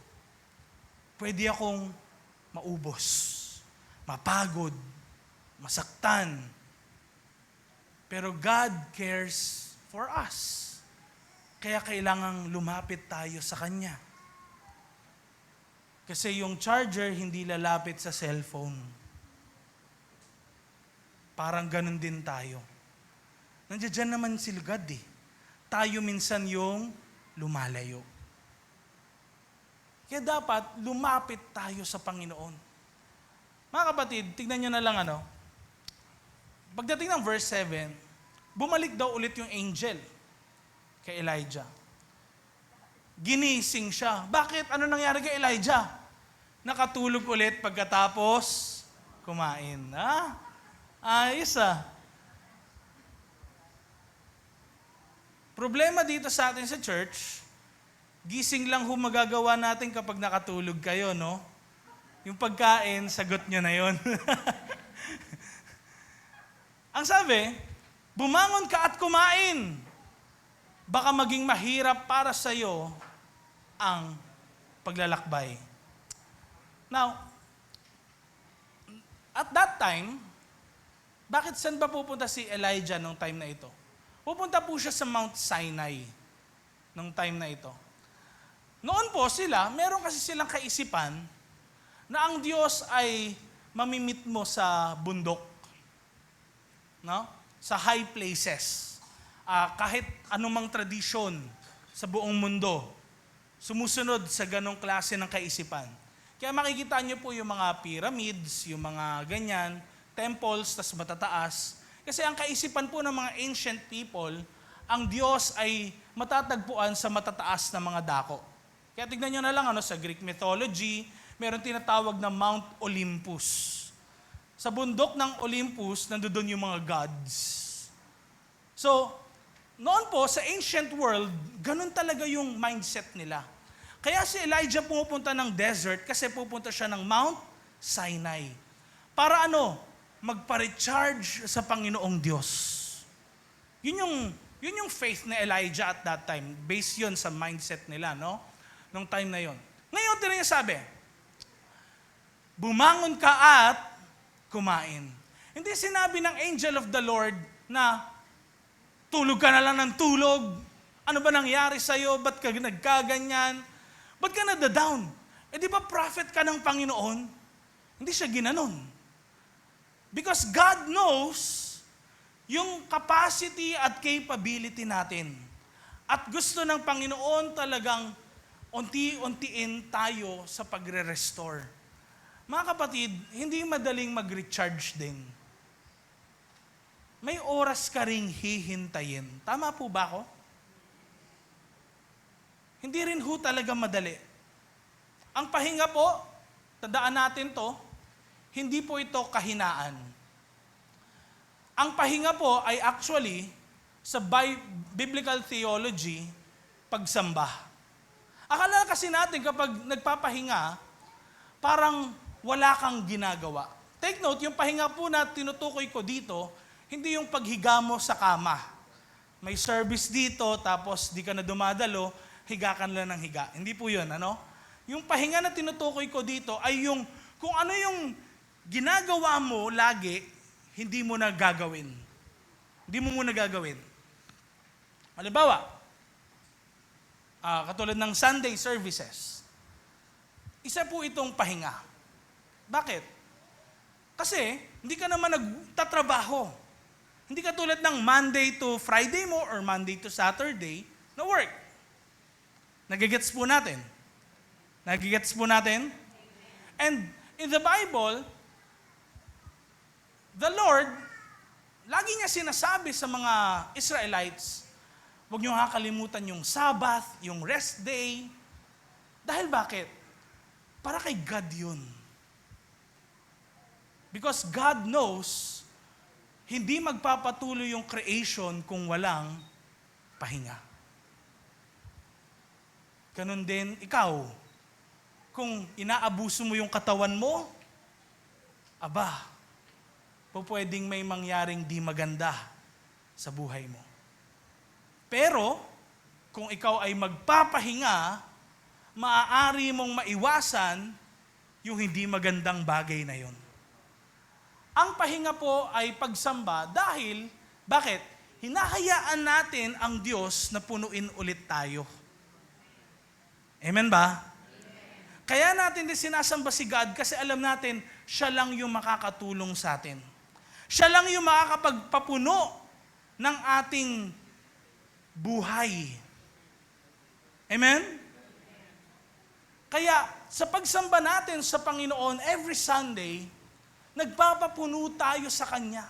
Pwede akong maubos, mapagod, masaktan. Pero God cares for us. Kaya kailangang lumapit tayo sa Kanya. Kasi yung charger hindi lalapit sa cellphone. Parang ganun din tayo. Nandiyan naman si God eh. Tayo minsan yung lumalayo. Kaya dapat lumapit tayo sa Panginoon. Mga kapatid, tignan nyo na lang Pagdating ng verse 7, bumalik daw ulit yung angel kay Elijah. Ginising siya. Bakit? Ano nangyari kay Elijah? Nakatulog ulit pagkatapos kumain. Ayos Problema dito sa atin sa church, gising lang magagawa natin kapag nakatulog kayo, no? Yung pagkain, sagot nyo na yon. Ang sabi, bumangon ka at kumain. Baka maging mahirap para sa iyo ang paglalakbay. Now, at that time, bakit saan ba pupunta si Elijah nung time na ito? Pupunta po siya sa Mount Sinai nung time na ito. Noon po meron kasi silang kaisipan na ang Diyos ay mamimit mo sa bundok, no? Sa high places. Kahit anumang tradisyon sa buong mundo, sumusunod sa ganong klase ng kaisipan. Kaya makikita niyo po yung mga pyramids, yung mga ganyan, temples, tas matataas. Kasi ang kaisipan po ng mga ancient people, ang Diyos ay matatagpuan sa matataas na mga dako. Kaya tignan nyo na lang sa Greek mythology, meron tinatawag na Mount Olympus. Sa bundok ng Olympus, nandoon yung mga gods. So, noon po, sa ancient world, ganun talaga yung mindset nila. Kaya si Elijah pumupunta ng desert kasi pupunta siya ng Mount Sinai. Para ano? Magpa-recharge sa Panginoong Diyos. Yun yung faith ni Elijah at that time. Based yun sa mindset nila, no? Nung time na yun. Ngayon, din niya sabi, bumangon ka at kumain. Hindi sinabi ng angel of the Lord na tulog ka na lang ng tulog. Ano ba nangyari sa'yo? Ba't ka nagkaganyan? Ba't ka nada-down? Di ba prophet ka ng Panginoon? Hindi siya ginanon. Because God knows yung capacity at capability natin. At gusto ng Panginoon talagang unti-untiin tayo sa pagre-restore. Mga kapatid, hindi madaling mag-recharge din. May oras ka ring hihintayin. Tama po ba ako? Hindi rin ho talaga madali. Ang pahinga po, tandaan natin to, hindi po ito kahinaan. Ang pahinga po ay actually, sa biblical theology, pagsamba. Akala kasi natin kapag nagpapahinga, parang wala kang ginagawa. Take note, yung pahinga po na tinutukoy ko dito, hindi yung paghiga mo sa kama. May service dito, tapos di ka na dumadalo, higa ka lang ng higa. Hindi po yun, ano? Yung pahinga na tinutukoy ko dito ay yung kung ano yung ginagawa mo lagi, hindi mo na gagawin. Hindi mo muna gagawin. Halimbawa, katulad ng Sunday services, isa po itong pahinga. Bakit? Kasi hindi ka naman nagtatrabaho. Hindi ka tulad ng Monday to Friday mo or Monday to Saturday na work. Nagigets po natin. Nagigets po natin? And in the Bible, the Lord, lagi niya sinasabi sa mga Israelites, huwag niyo kakalimutan yung Sabbath, yung rest day. Dahil bakit? Para kay God yun. Because God knows, hindi magpapatuloy yung creation kung walang pahinga. Ganun din ikaw. Kung inaabuso mo yung katawan mo, aba, pwedeng may mangyaring di maganda sa buhay mo. Pero, kung ikaw ay magpapahinga, maaari mong maiwasan yung hindi magandang bagay na yon. Ang pahinga po ay pagsamba dahil, bakit? Hinahayaan natin ang Diyos na punuin ulit tayo. Amen ba? Amen. Kaya natin din sinasamba si God kasi alam natin, siya lang yung makakatulong sa atin. Siya lang yung makakapagpapuno ng ating buhay. Amen? Kaya sa pagsamba natin sa Panginoon every Sunday, nagpapapuno tayo sa Kanya.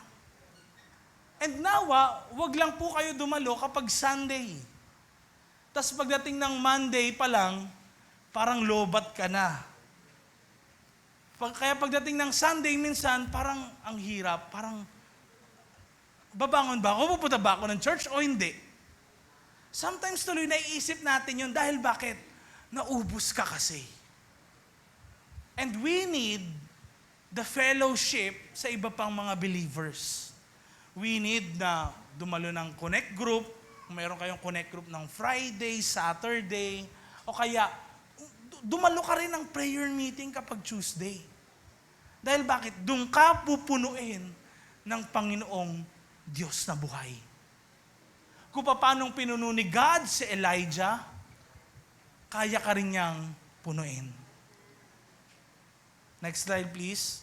And nawa, wag lang po kayo dumalo kapag Sunday. Tapos pagdating ng Monday pa lang, parang lobat ka na. Kaya pagdating ng Sunday minsan, parang ang hirap, parang babangon ba ako? Pupunta ba ako ng church o hindi? Sometimes tuloy naiisip natin yun dahil bakit? Naubos ka kasi. And we need the fellowship sa iba pang mga believers. We need na dumalo ng connect group. Kung mayroon kayong connect group ng Friday, Saturday, o kaya dumalo ka rin ng prayer meeting kapag Tuesday. Dahil bakit? Doon ka pupunuin ng Panginoong Diyos na buhay. Kung paanong pinuno ni God si Elijah, kaya ka rin niyang punuin. Next slide please.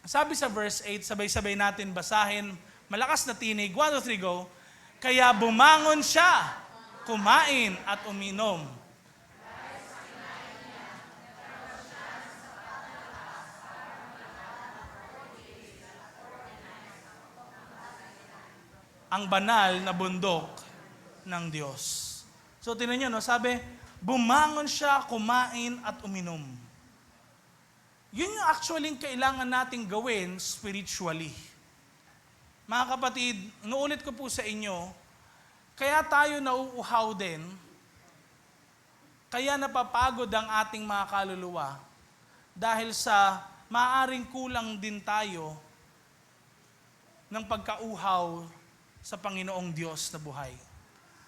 Sabi sa verse 8, sabay-sabay natin basahin. Malakas na tinig. 1, 2, 3, go. Kaya bumangon siya, kumain at uminom. Ang banal na bundok ng Diyos. So tinan nyo, no? Sabi, bumangon siya, kumain at uminom. Yun yung actually kailangan nating gawin spiritually. Mga kapatid, nuulit ko po sa inyo, kaya tayo nauuhaw din, kaya napapagod ang ating mga kaluluwa, dahil sa maaaring kulang din tayo ng pagkauhaw sa Panginoong Diyos na buhay.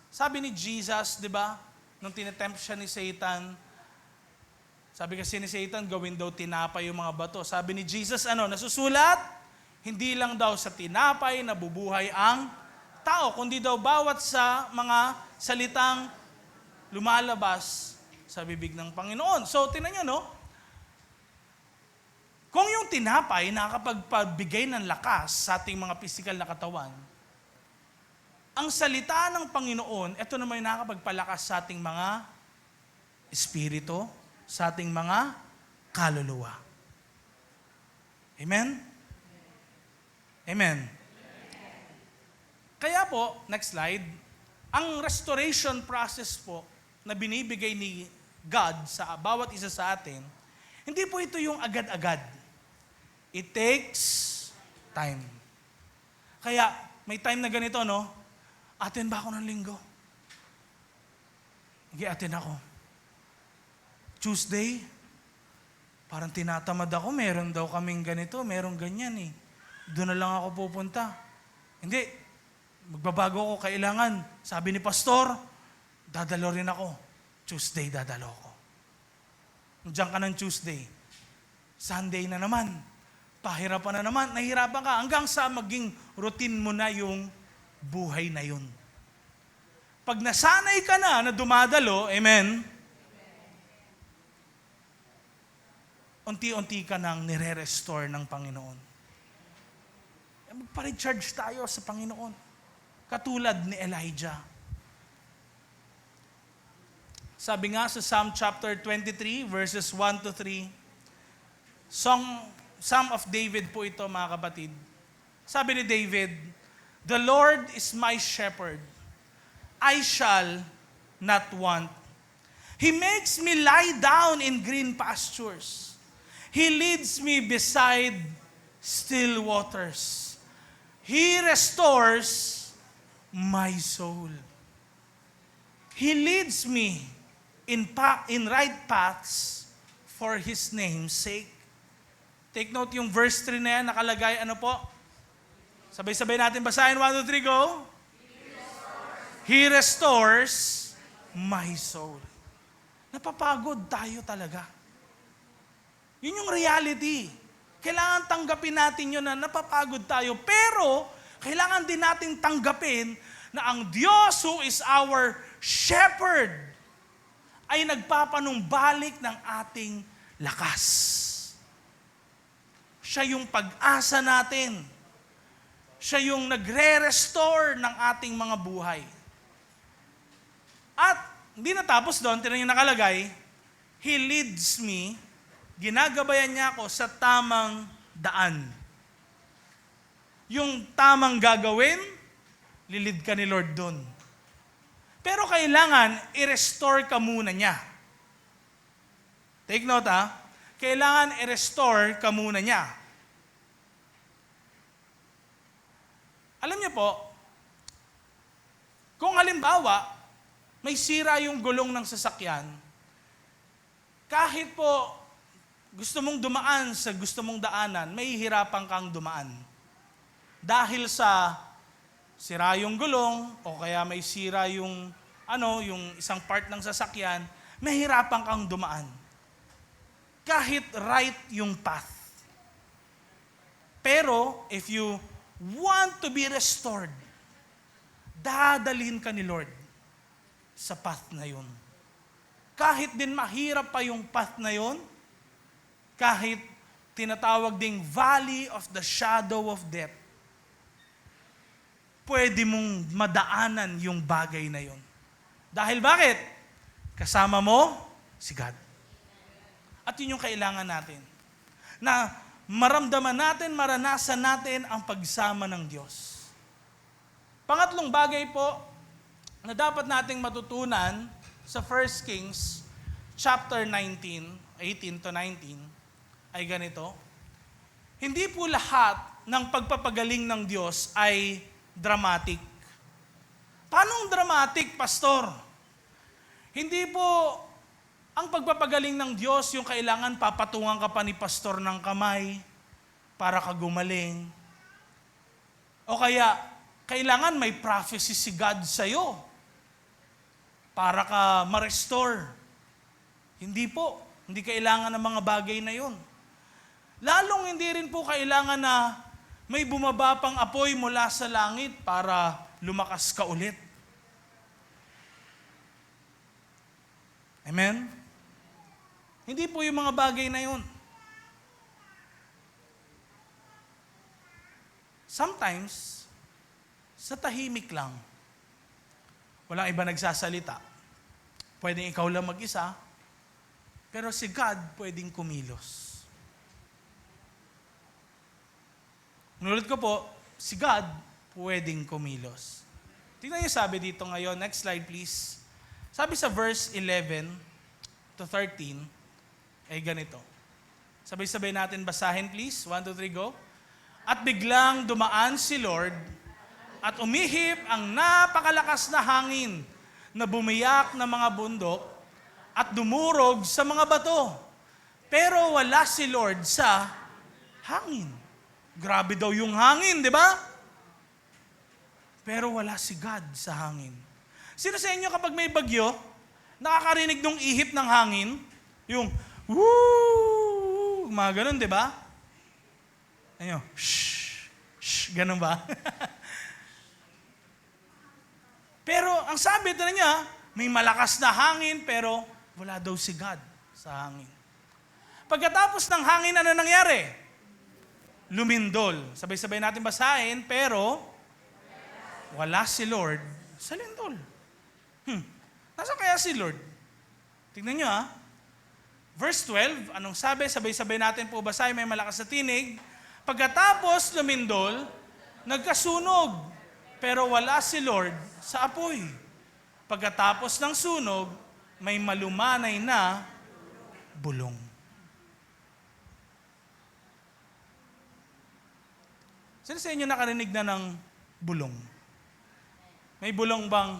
Sabi ni Jesus, di ba, nung tinetempt siya ni Satan, sabi kasi ni Satan, gawin daw tinapay yung mga bato. Sabi ni Jesus, nasusulat? Hindi lang daw sa tinapay nabubuhay ang tao, kundi daw bawat sa mga salitang lumalabas sa bibig ng Panginoon. So, tinan nyo, no? Kung yung tinapay nakakapagpabigay ng lakas sa ating mga physical na katawan, ang salita ng Panginoon, ito naman yung nakakapagpalakas sa ating mga espiritu, sa ating mga kaluluwa. Amen? Amen. Kaya po, next slide, ang restoration process po na binibigay ni God sa bawat isa sa atin, hindi po ito yung agad-agad. It takes time. Kaya, may time na ganito, no? Attend ba ako ng linggo? Hindi, attend ako. Tuesday, parang tinatamad ako, meron daw kaming ganito, meron ganyan eh. Doon na lang ako pupunta. Hindi, magbabago ako, kailangan. Sabi ni pastor, dadalo rin ako. Tuesday, dadalo ako. Diyan ka ng Tuesday. Sunday na naman. Pahirapan na naman. Nahihirapan ka hanggang sa maging routine mo na yung buhay na yun. Pag nasanay ka na dumadalo, amen, unti-unti ka nang nire-restore ng Panginoon. Magpa-recharge tayo sa Panginoon. Katulad ni Elijah. Sabi nga sa Psalm chapter 23, verses 1 to 3, Psalm of David po ito, mga kapatid. Sabi ni David, "The Lord is my shepherd. I shall not want. He makes me lie down in green pastures. He leads me beside still waters. He restores my soul. He leads me in right paths for His name's sake." Take note yung verse 3 na yan, nakalagay, ano po? Sabay-sabay natin basahin. 1, 2, 3, go. He restores my soul. Napapagod tayo talaga. Yun yung reality. Kailangan tanggapin natin yun na napapagod tayo. Pero, kailangan din natin tanggapin na ang Diyos who is our shepherd ay nagpapanumbalik ng ating lakas. Siya yung pag-asa natin. Siya yung nagre-restore ng ating mga buhay. At hindi natapos doon, tinan yung nakalagay, He leads me, ginagabayan niya ako sa tamang daan. Yung tamang gagawin, lilid ka ni Lord doon. Pero kailangan i-restore ka muna niya. Take note ha, kailangan i-restore ka muna niya. Alam niyo po, kung halimbawa, may sira yung gulong ng sasakyan, kahit po gusto mong dumaan sa gusto mong daanan, may hirapan kang dumaan. Dahil sa sira yung gulong, o kaya may sira yung, yung isang part ng sasakyan, may hirapan kang dumaan. Kahit right yung path. Pero, if you want to be restored, dadalhin ka ni Lord sa path na yun. Kahit din mahirap pa yung path na yun, kahit tinatawag ding valley of the shadow of death, pwede mong madaanan yung bagay na yun. Dahil bakit? Kasama mo si God. At yun yung kailangan natin. Na maramdaman natin, maranasan natin ang pagsama ng Diyos. Pangatlong bagay po na dapat nating matutunan sa 1 Kings chapter 19, 18 to 19, ay ganito. Hindi po lahat ng pagpapagaling ng Diyos ay dramatic. Paanong dramatic, pastor? Hindi po Ang pagpapagaling ng Diyos, yung kailangan papatungan ka pa ni pastor ng kamay para ka gumaling. O kaya, kailangan may prophecy si God sa'yo para ka ma-restore. Hindi po. Hindi kailangan ng mga bagay na yun. Lalong hindi rin po kailangan na may bumaba pang apoy mula sa langit para lumakas ka ulit. Amen? Hindi po yung mga bagay na yun. Sometimes, sa tahimik lang, walang iba nagsasalita. Pwedeng ikaw lang mag-isa, pero si God pwedeng kumilos. Nulit ko po, si God pwedeng kumilos. Tingnan niyo sabi dito ngayon. Next slide please. Sabi sa verse 11 to 13, ay ganito. Sabay-sabay natin basahin please. 1, 2, 3, go. At biglang dumaan si Lord at umihip ang napakalakas na hangin na bumiyak na mga bundok at dumurog sa mga bato. Pero wala si Lord sa hangin. Grabe daw yung hangin, di ba? Pero wala si God sa hangin. Sino sa inyo kapag may bagyo, nakakarinig ng ihip ng hangin? Yung, woo! Mga ganun, di ba? Ayun, shh, shh, ganun ba? Pero ang sabi ito niya, may malakas na hangin, pero wala daw si God sa hangin. Pagkatapos ng hangin, ano nangyari? Lumindol. Sabay-sabay natin basahin, pero wala si Lord sa lindol. Nasaan kaya si Lord? Tingnan nyo Verse 12, anong sabi? Sabay-sabay natin po basahin, may malakas na tinig. Pagkatapos lumindol, nagkasunog, pero wala si Lord sa apoy. Pagkatapos ng sunog, may malumanay na bulong. Sino sa inyo nakarinig na ng bulong? May bulong bang,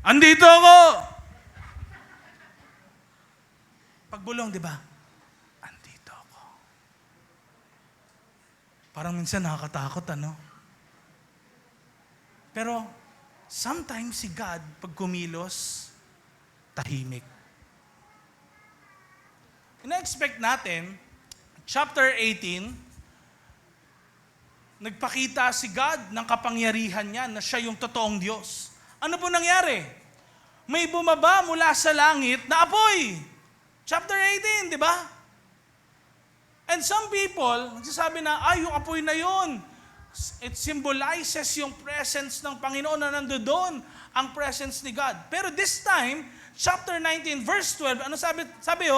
andito ako! Pag bulong, di ba? Andito ako. Parang minsan nakakatakot, ano? Pero, sometimes si God, pag kumilos, tahimik. Ina-expect natin, chapter 18, nagpakita si God ng kapangyarihan niya na siya yung totoong Diyos. Ano po nangyari? May bumaba mula sa langit na apoy. Chapter 18, di ba? And some people, nagsasabi na, yung apoy na yun, it symbolizes yung presence ng Panginoon na nandoon, ang presence ni God. Pero this time, chapter 19, verse 12, ano sabi? Sabi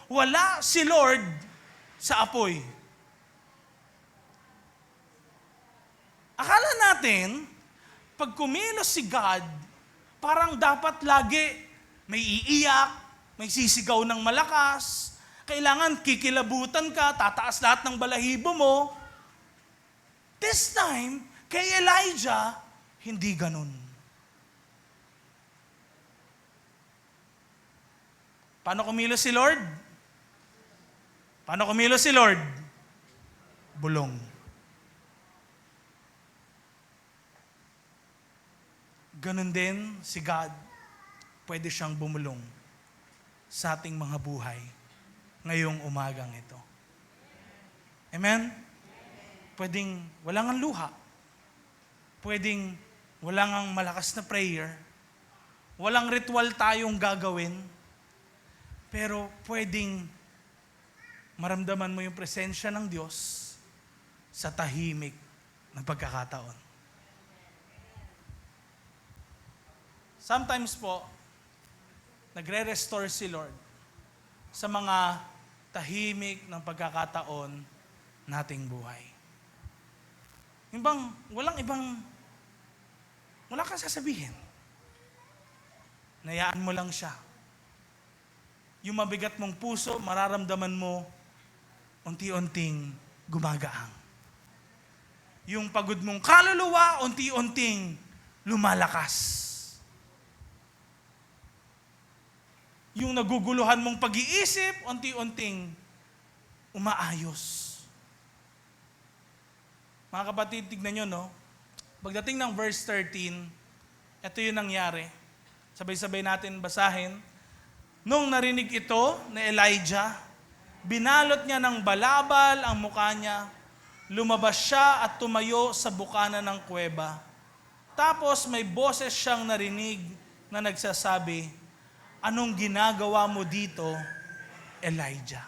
wala si Lord sa apoy. Akala natin, pag kumilos si God, parang dapat lagi may iiyak, may sisigaw ng malakas, kailangan kikilabutan ka, tataas lahat ng balahibo mo. This time, kay Elijah, hindi ganun. Paano kumilos si Lord? Paano kumilos si Lord? Bulong. Ganon din si God, pwede siyang bumulong sa ating mga buhay ngayong umagang ito. Amen? Pwedeng walang ang luha. Pwedeng walang ang malakas na prayer. Walang ritual tayong gagawin. Pero pwedeng maramdaman mo yung presensya ng Diyos sa tahimik ng pagkakataon. Sometimes po, nagre-restore si Lord sa mga tahimik ng pagkakataon nating buhay. Yung bang, wala kang sasabihin. Nayaan mo lang siya. Yung mabigat mong puso, mararamdaman mo, unti-unting gumagaang. Yung pagod mong kaluluwa, unti-unting lumalakas. yung naguguluhan mong pag-iisip, unti-unting umaayos. Mga kapatid, tignan nyo, no? Pagdating ng verse 13, ito yung nangyari. Sabay-sabay natin basahin. Nung narinig ito ni Elijah, binalot niya ng balabal ang mukha niya, lumabas siya at tumayo sa bukana ng kuweba. Tapos may boses siyang narinig na nagsasabi, "Anong ginagawa mo dito, Elijah?"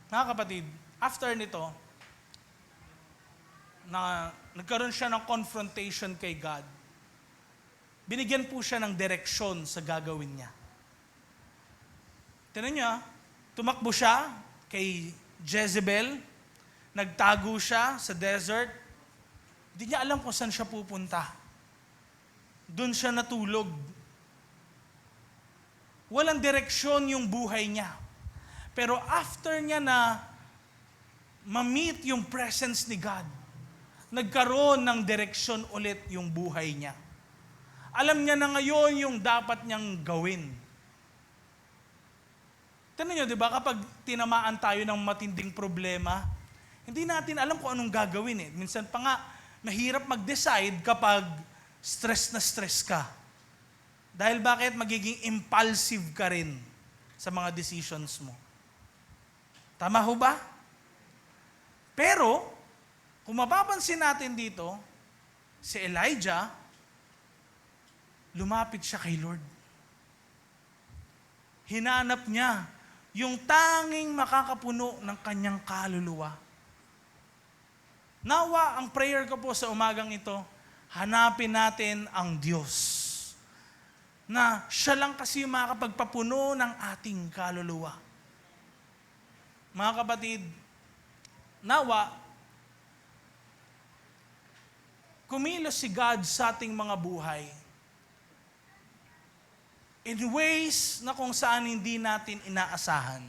Mga kapatid, after nito, na nagkaroon siya ng confrontation kay God, binigyan po siya ng direksyon sa gagawin niya. Tignan niya, tumakbo siya kay Jezebel, nagtago siya sa desert, hindi niya alam kung saan siya pupunta. Doon siya natulog. Walang direksyon yung buhay niya. Pero after niya na ma-meet yung presence ni God, nagkaroon ng direksyon ulit yung buhay niya. Alam niya na ngayon yung dapat niyang gawin. Tignan niyo, di ba, kapag tinamaan tayo ng matinding problema, hindi natin alam kung anong gagawin eh. Minsan pa nga, mahirap mag-decide kapag stress na stress ka. Dahil bakit? Magiging impulsive ka rin sa mga decisions mo. Tama ho ba? Pero, kung mapapansin natin dito, si Elijah, lumapit siya kay Lord. Hinanap niya yung tanging makakapuno ng kanyang kaluluwa. Nawa, ang prayer ko po sa umagang ito, hanapin natin ang Diyos. Na siya lang kasi yung makakapagpapuno ng ating kaluluwa. Mga kapatid, nawa, kumilos si God sa ating mga buhay in ways na kung saan hindi natin inaasahan.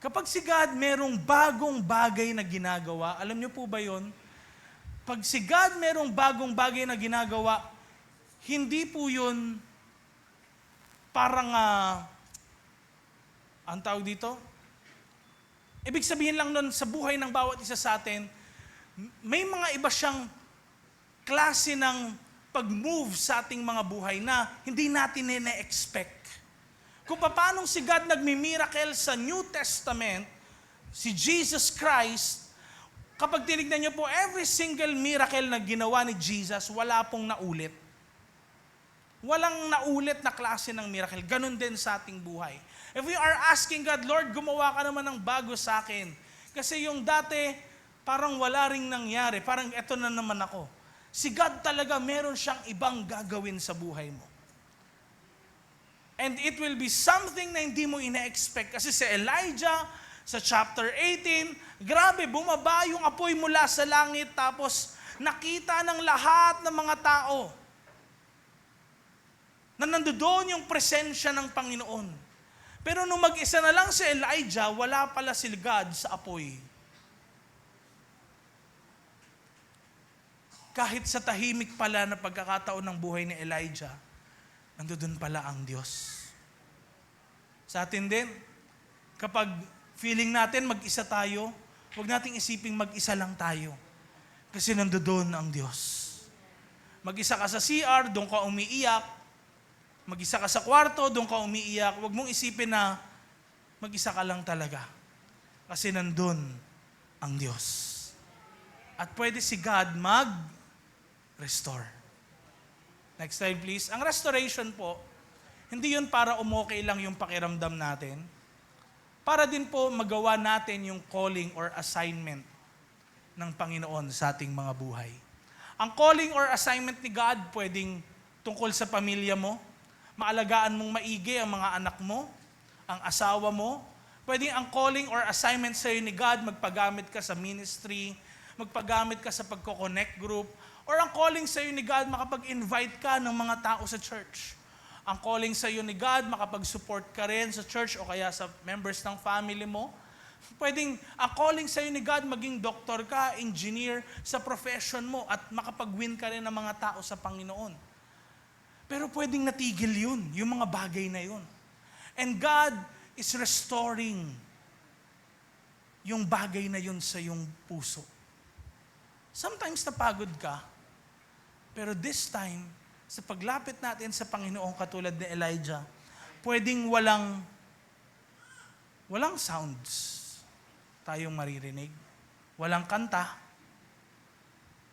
Kapag si God merong bagong bagay na ginagawa, alam niyo po ba yon? Pag si God merong bagong bagay na ginagawa, hindi po yun parang, ang tawag dito? Ibig sabihin lang nun sa buhay ng bawat isa sa atin, may mga iba siyang klase ng pag-move sa ating mga buhay na hindi natin na-expect. Kung paano si God nagmi-miracle sa New Testament, si Jesus Christ, kapag tinignan niyo po, every single miracle na ginawa ni Jesus, wala pong naulit. Walang naulit na klase ng miracle. Ganon din sa ating buhay. If we are asking God, Lord, gumawa ka naman ng bago sa akin. Kasi yung dati, parang wala ring nangyari. Parang eto na naman ako. Si God talaga meron siyang ibang gagawin sa buhay mo. And it will be something na hindi mo ina-expect. Kasi si Elijah, sa chapter 18, grabe, bumaba yung apoy mula sa langit, tapos nakita ng lahat ng mga tao na nandoon yung presensya ng Panginoon. Pero nung mag-isa na lang si Elijah, wala pala si God sa apoy. Kahit sa tahimik pala na pagkakataon ng buhay ni Elijah, nandoon pala ang Diyos. Sa atin din, kapag feeling natin mag-isa tayo, huwag nating isiping mag-isa lang tayo. Kasi nandoon ang Diyos. Mag-isa ka sa CR, doon ka umiiyak. Mag-isa ka sa kwarto, doon ka umiiyak. Huwag mong isipin na mag-isa ka lang talaga. Kasi nandoon ang Diyos. At pwede si God mag-restore. Next slide please. Ang restoration po, hindi yun para umokay lang yung pakiramdam natin. Para din po magawa natin yung calling or assignment ng Panginoon sa ating mga buhay. Ang calling or assignment ni God pwedeng tungkol sa pamilya mo, maalagaan mong maigi ang mga anak mo, ang asawa mo. Pwedeng ang calling or assignment sa iyo ni God, magpagamit ka sa ministry, magpagamit ka sa pagko-connect group, or ang calling sa iyo ni God, makapag-invite ka ng mga tao sa church. Ang calling sa iyo ni God, makapag-support ka rin sa church o kaya sa members ng family mo. Pwedeng ang calling sa iyo ni God, maging doktor ka, engineer sa profession mo at makapag-win ka rin ng mga tao sa Panginoon. Pero pwedeng natigil yun, yung mga bagay na yun. And God is restoring yung bagay na yun sa yung puso. Sometimes napagod ka, pero this time, sa paglapit natin sa Panginoon katulad ni Elijah, pwedeng walang sounds tayong maririnig. Walang kanta.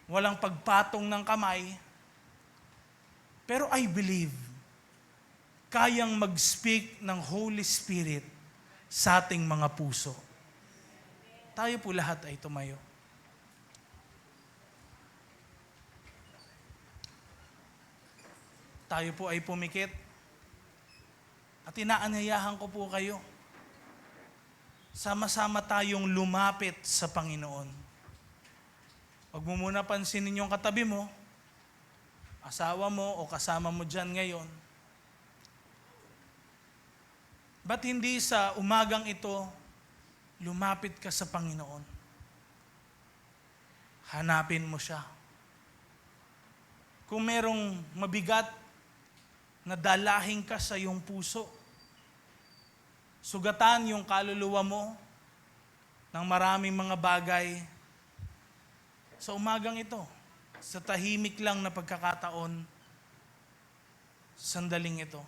Walang pagpatong ng kamay. Pero I believe, kayang mag-speak ng Holy Spirit sa ating mga puso. Tayo po lahat ay tumayo. Tayo po ay pumikit. At inaanyayahan ko po kayo. Sama-sama tayong lumapit sa Panginoon. Huwag mo muna pansinin yung katabi mo, asawa mo o kasama mo dyan ngayon. Ba't hindi sa umagang ito, lumapit ka sa Panginoon? Hanapin mo siya. Kung merong mabigat na dalahin ka sa iyong puso, sugatan yung kaluluwa mo ng maraming mga bagay. Sa umagang ito, sa tahimik lang na pagkakataon, sandaling ito,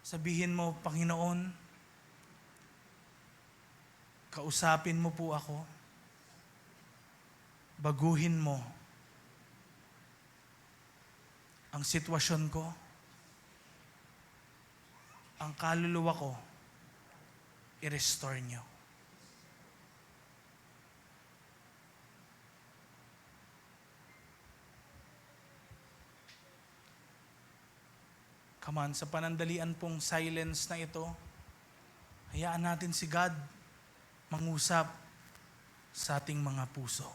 sabihin mo, Panginoon, kausapin mo po ako, baguhin mo ang sitwasyon ko, ang kaluluwa ko, i-restore niyo. Come on, sa panandalian pong silence na ito, hayaan natin si God mangusap sa ating mga puso.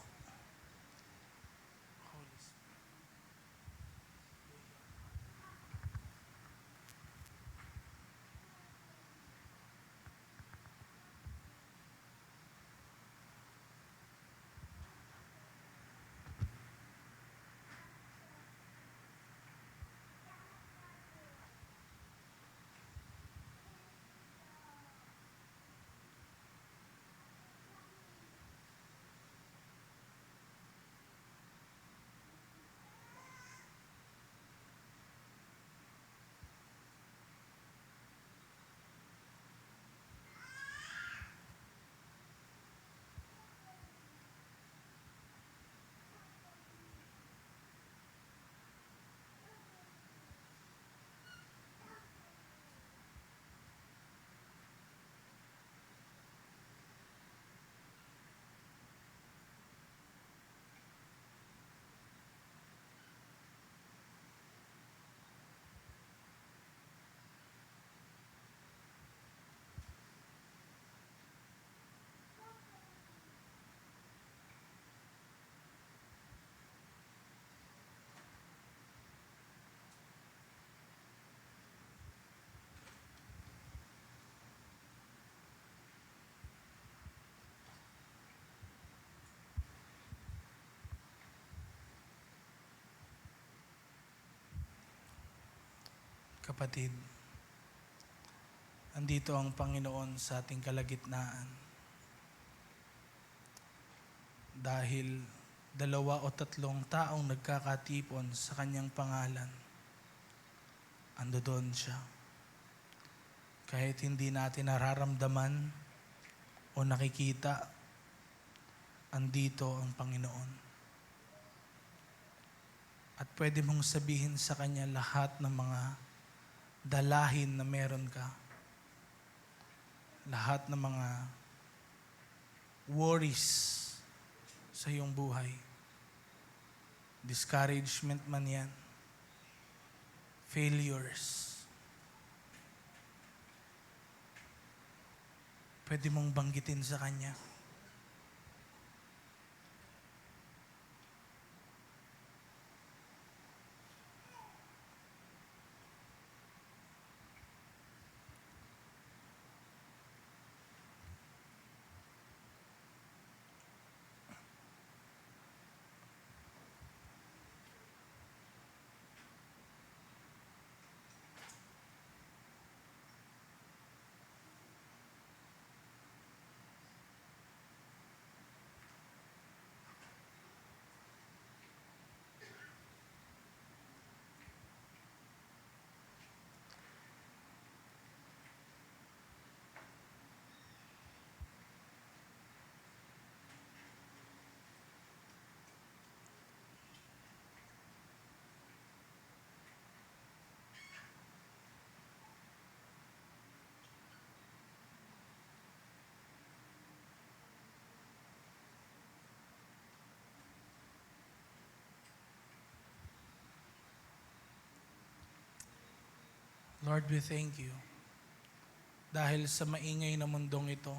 Kapatid, andito ang Panginoon sa ating kalagitnaan. Dahil 2 o 3 taong nagkakatipon sa kanyang pangalan, ando doon siya. Kahit hindi natin nararamdaman o nakikita, andito ang Panginoon. At pwede mong sabihin sa kanya lahat ng mga dalahin na meron ka. Lahat ng mga worries sa iyong buhay. Discouragement man yan. Failures. Pwede mong banggitin sa kanya. Lord, we thank you. Dahil sa maingay na mundong ito,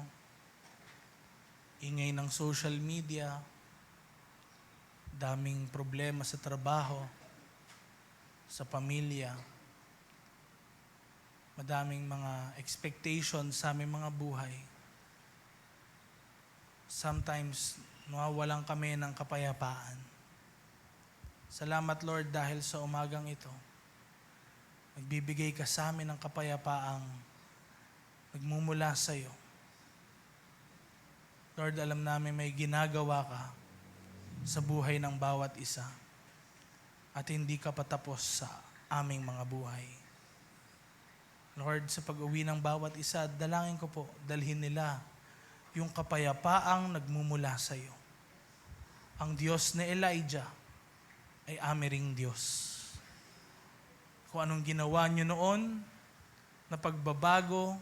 ingay ng social media, daming problema sa trabaho, sa pamilya, madaming mga expectations sa aming mga buhay. Sometimes, nawawalan kami ng kapayapaan. Salamat, Lord, dahil sa umagang ito, nagbibigay ka sa amin ng kapayapaang nagmumula sa iyo. Lord, alam namin may ginagawa ka sa buhay ng bawat isa at hindi ka patapos sa aming mga buhay. Lord, sa pag-uwi ng bawat isa, dalangin ko po, dalhin nila yung kapayapaang nagmumula sa iyo. Ang Diyos ni Elijah ay amiring Diyos. Kung anong ginawa nyo noon na pagbabago,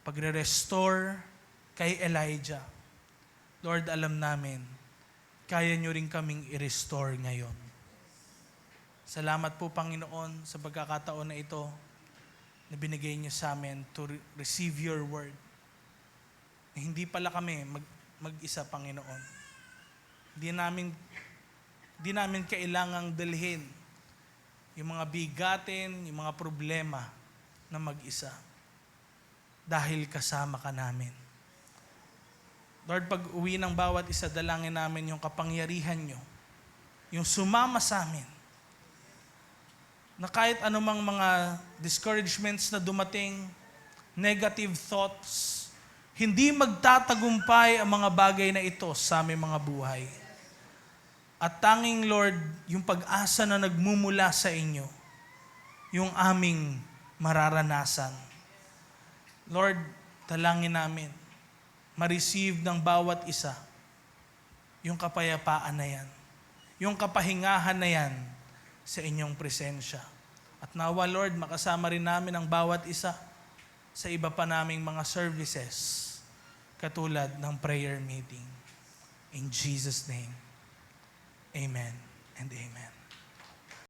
pagre-restore kay Elijah, Lord, alam namin, kaya nyo rin kaming i-restore ngayon. Salamat po, Panginoon, sa pagkakataon na ito na binigay niyo sa amin to receive your word. Na hindi pala kami mag-isa, Panginoon. Hindi namin kailangang dalhin yung mga bigatin, yung mga problema na mag-isa. Dahil kasama ka namin. Lord, pag uwi ng bawat isa, dalangin namin yung kapangyarihan nyo, yung sumama sa amin, na kahit anumang mga discouragements na dumating, negative thoughts, hindi magtatagumpay ang mga bagay na ito sa aming mga buhay. At tanging, Lord, yung pag-asa na nagmumula sa inyo, yung aming mararanasan. Lord, talangin namin, ma-receive ng bawat isa yung kapayapaan na yan, yung kapahingahan na yan sa inyong presensya. At nawa, Lord, makasama rin namin ang bawat isa sa iba pa naming mga services, katulad ng prayer meeting. In Jesus' name, amen and amen.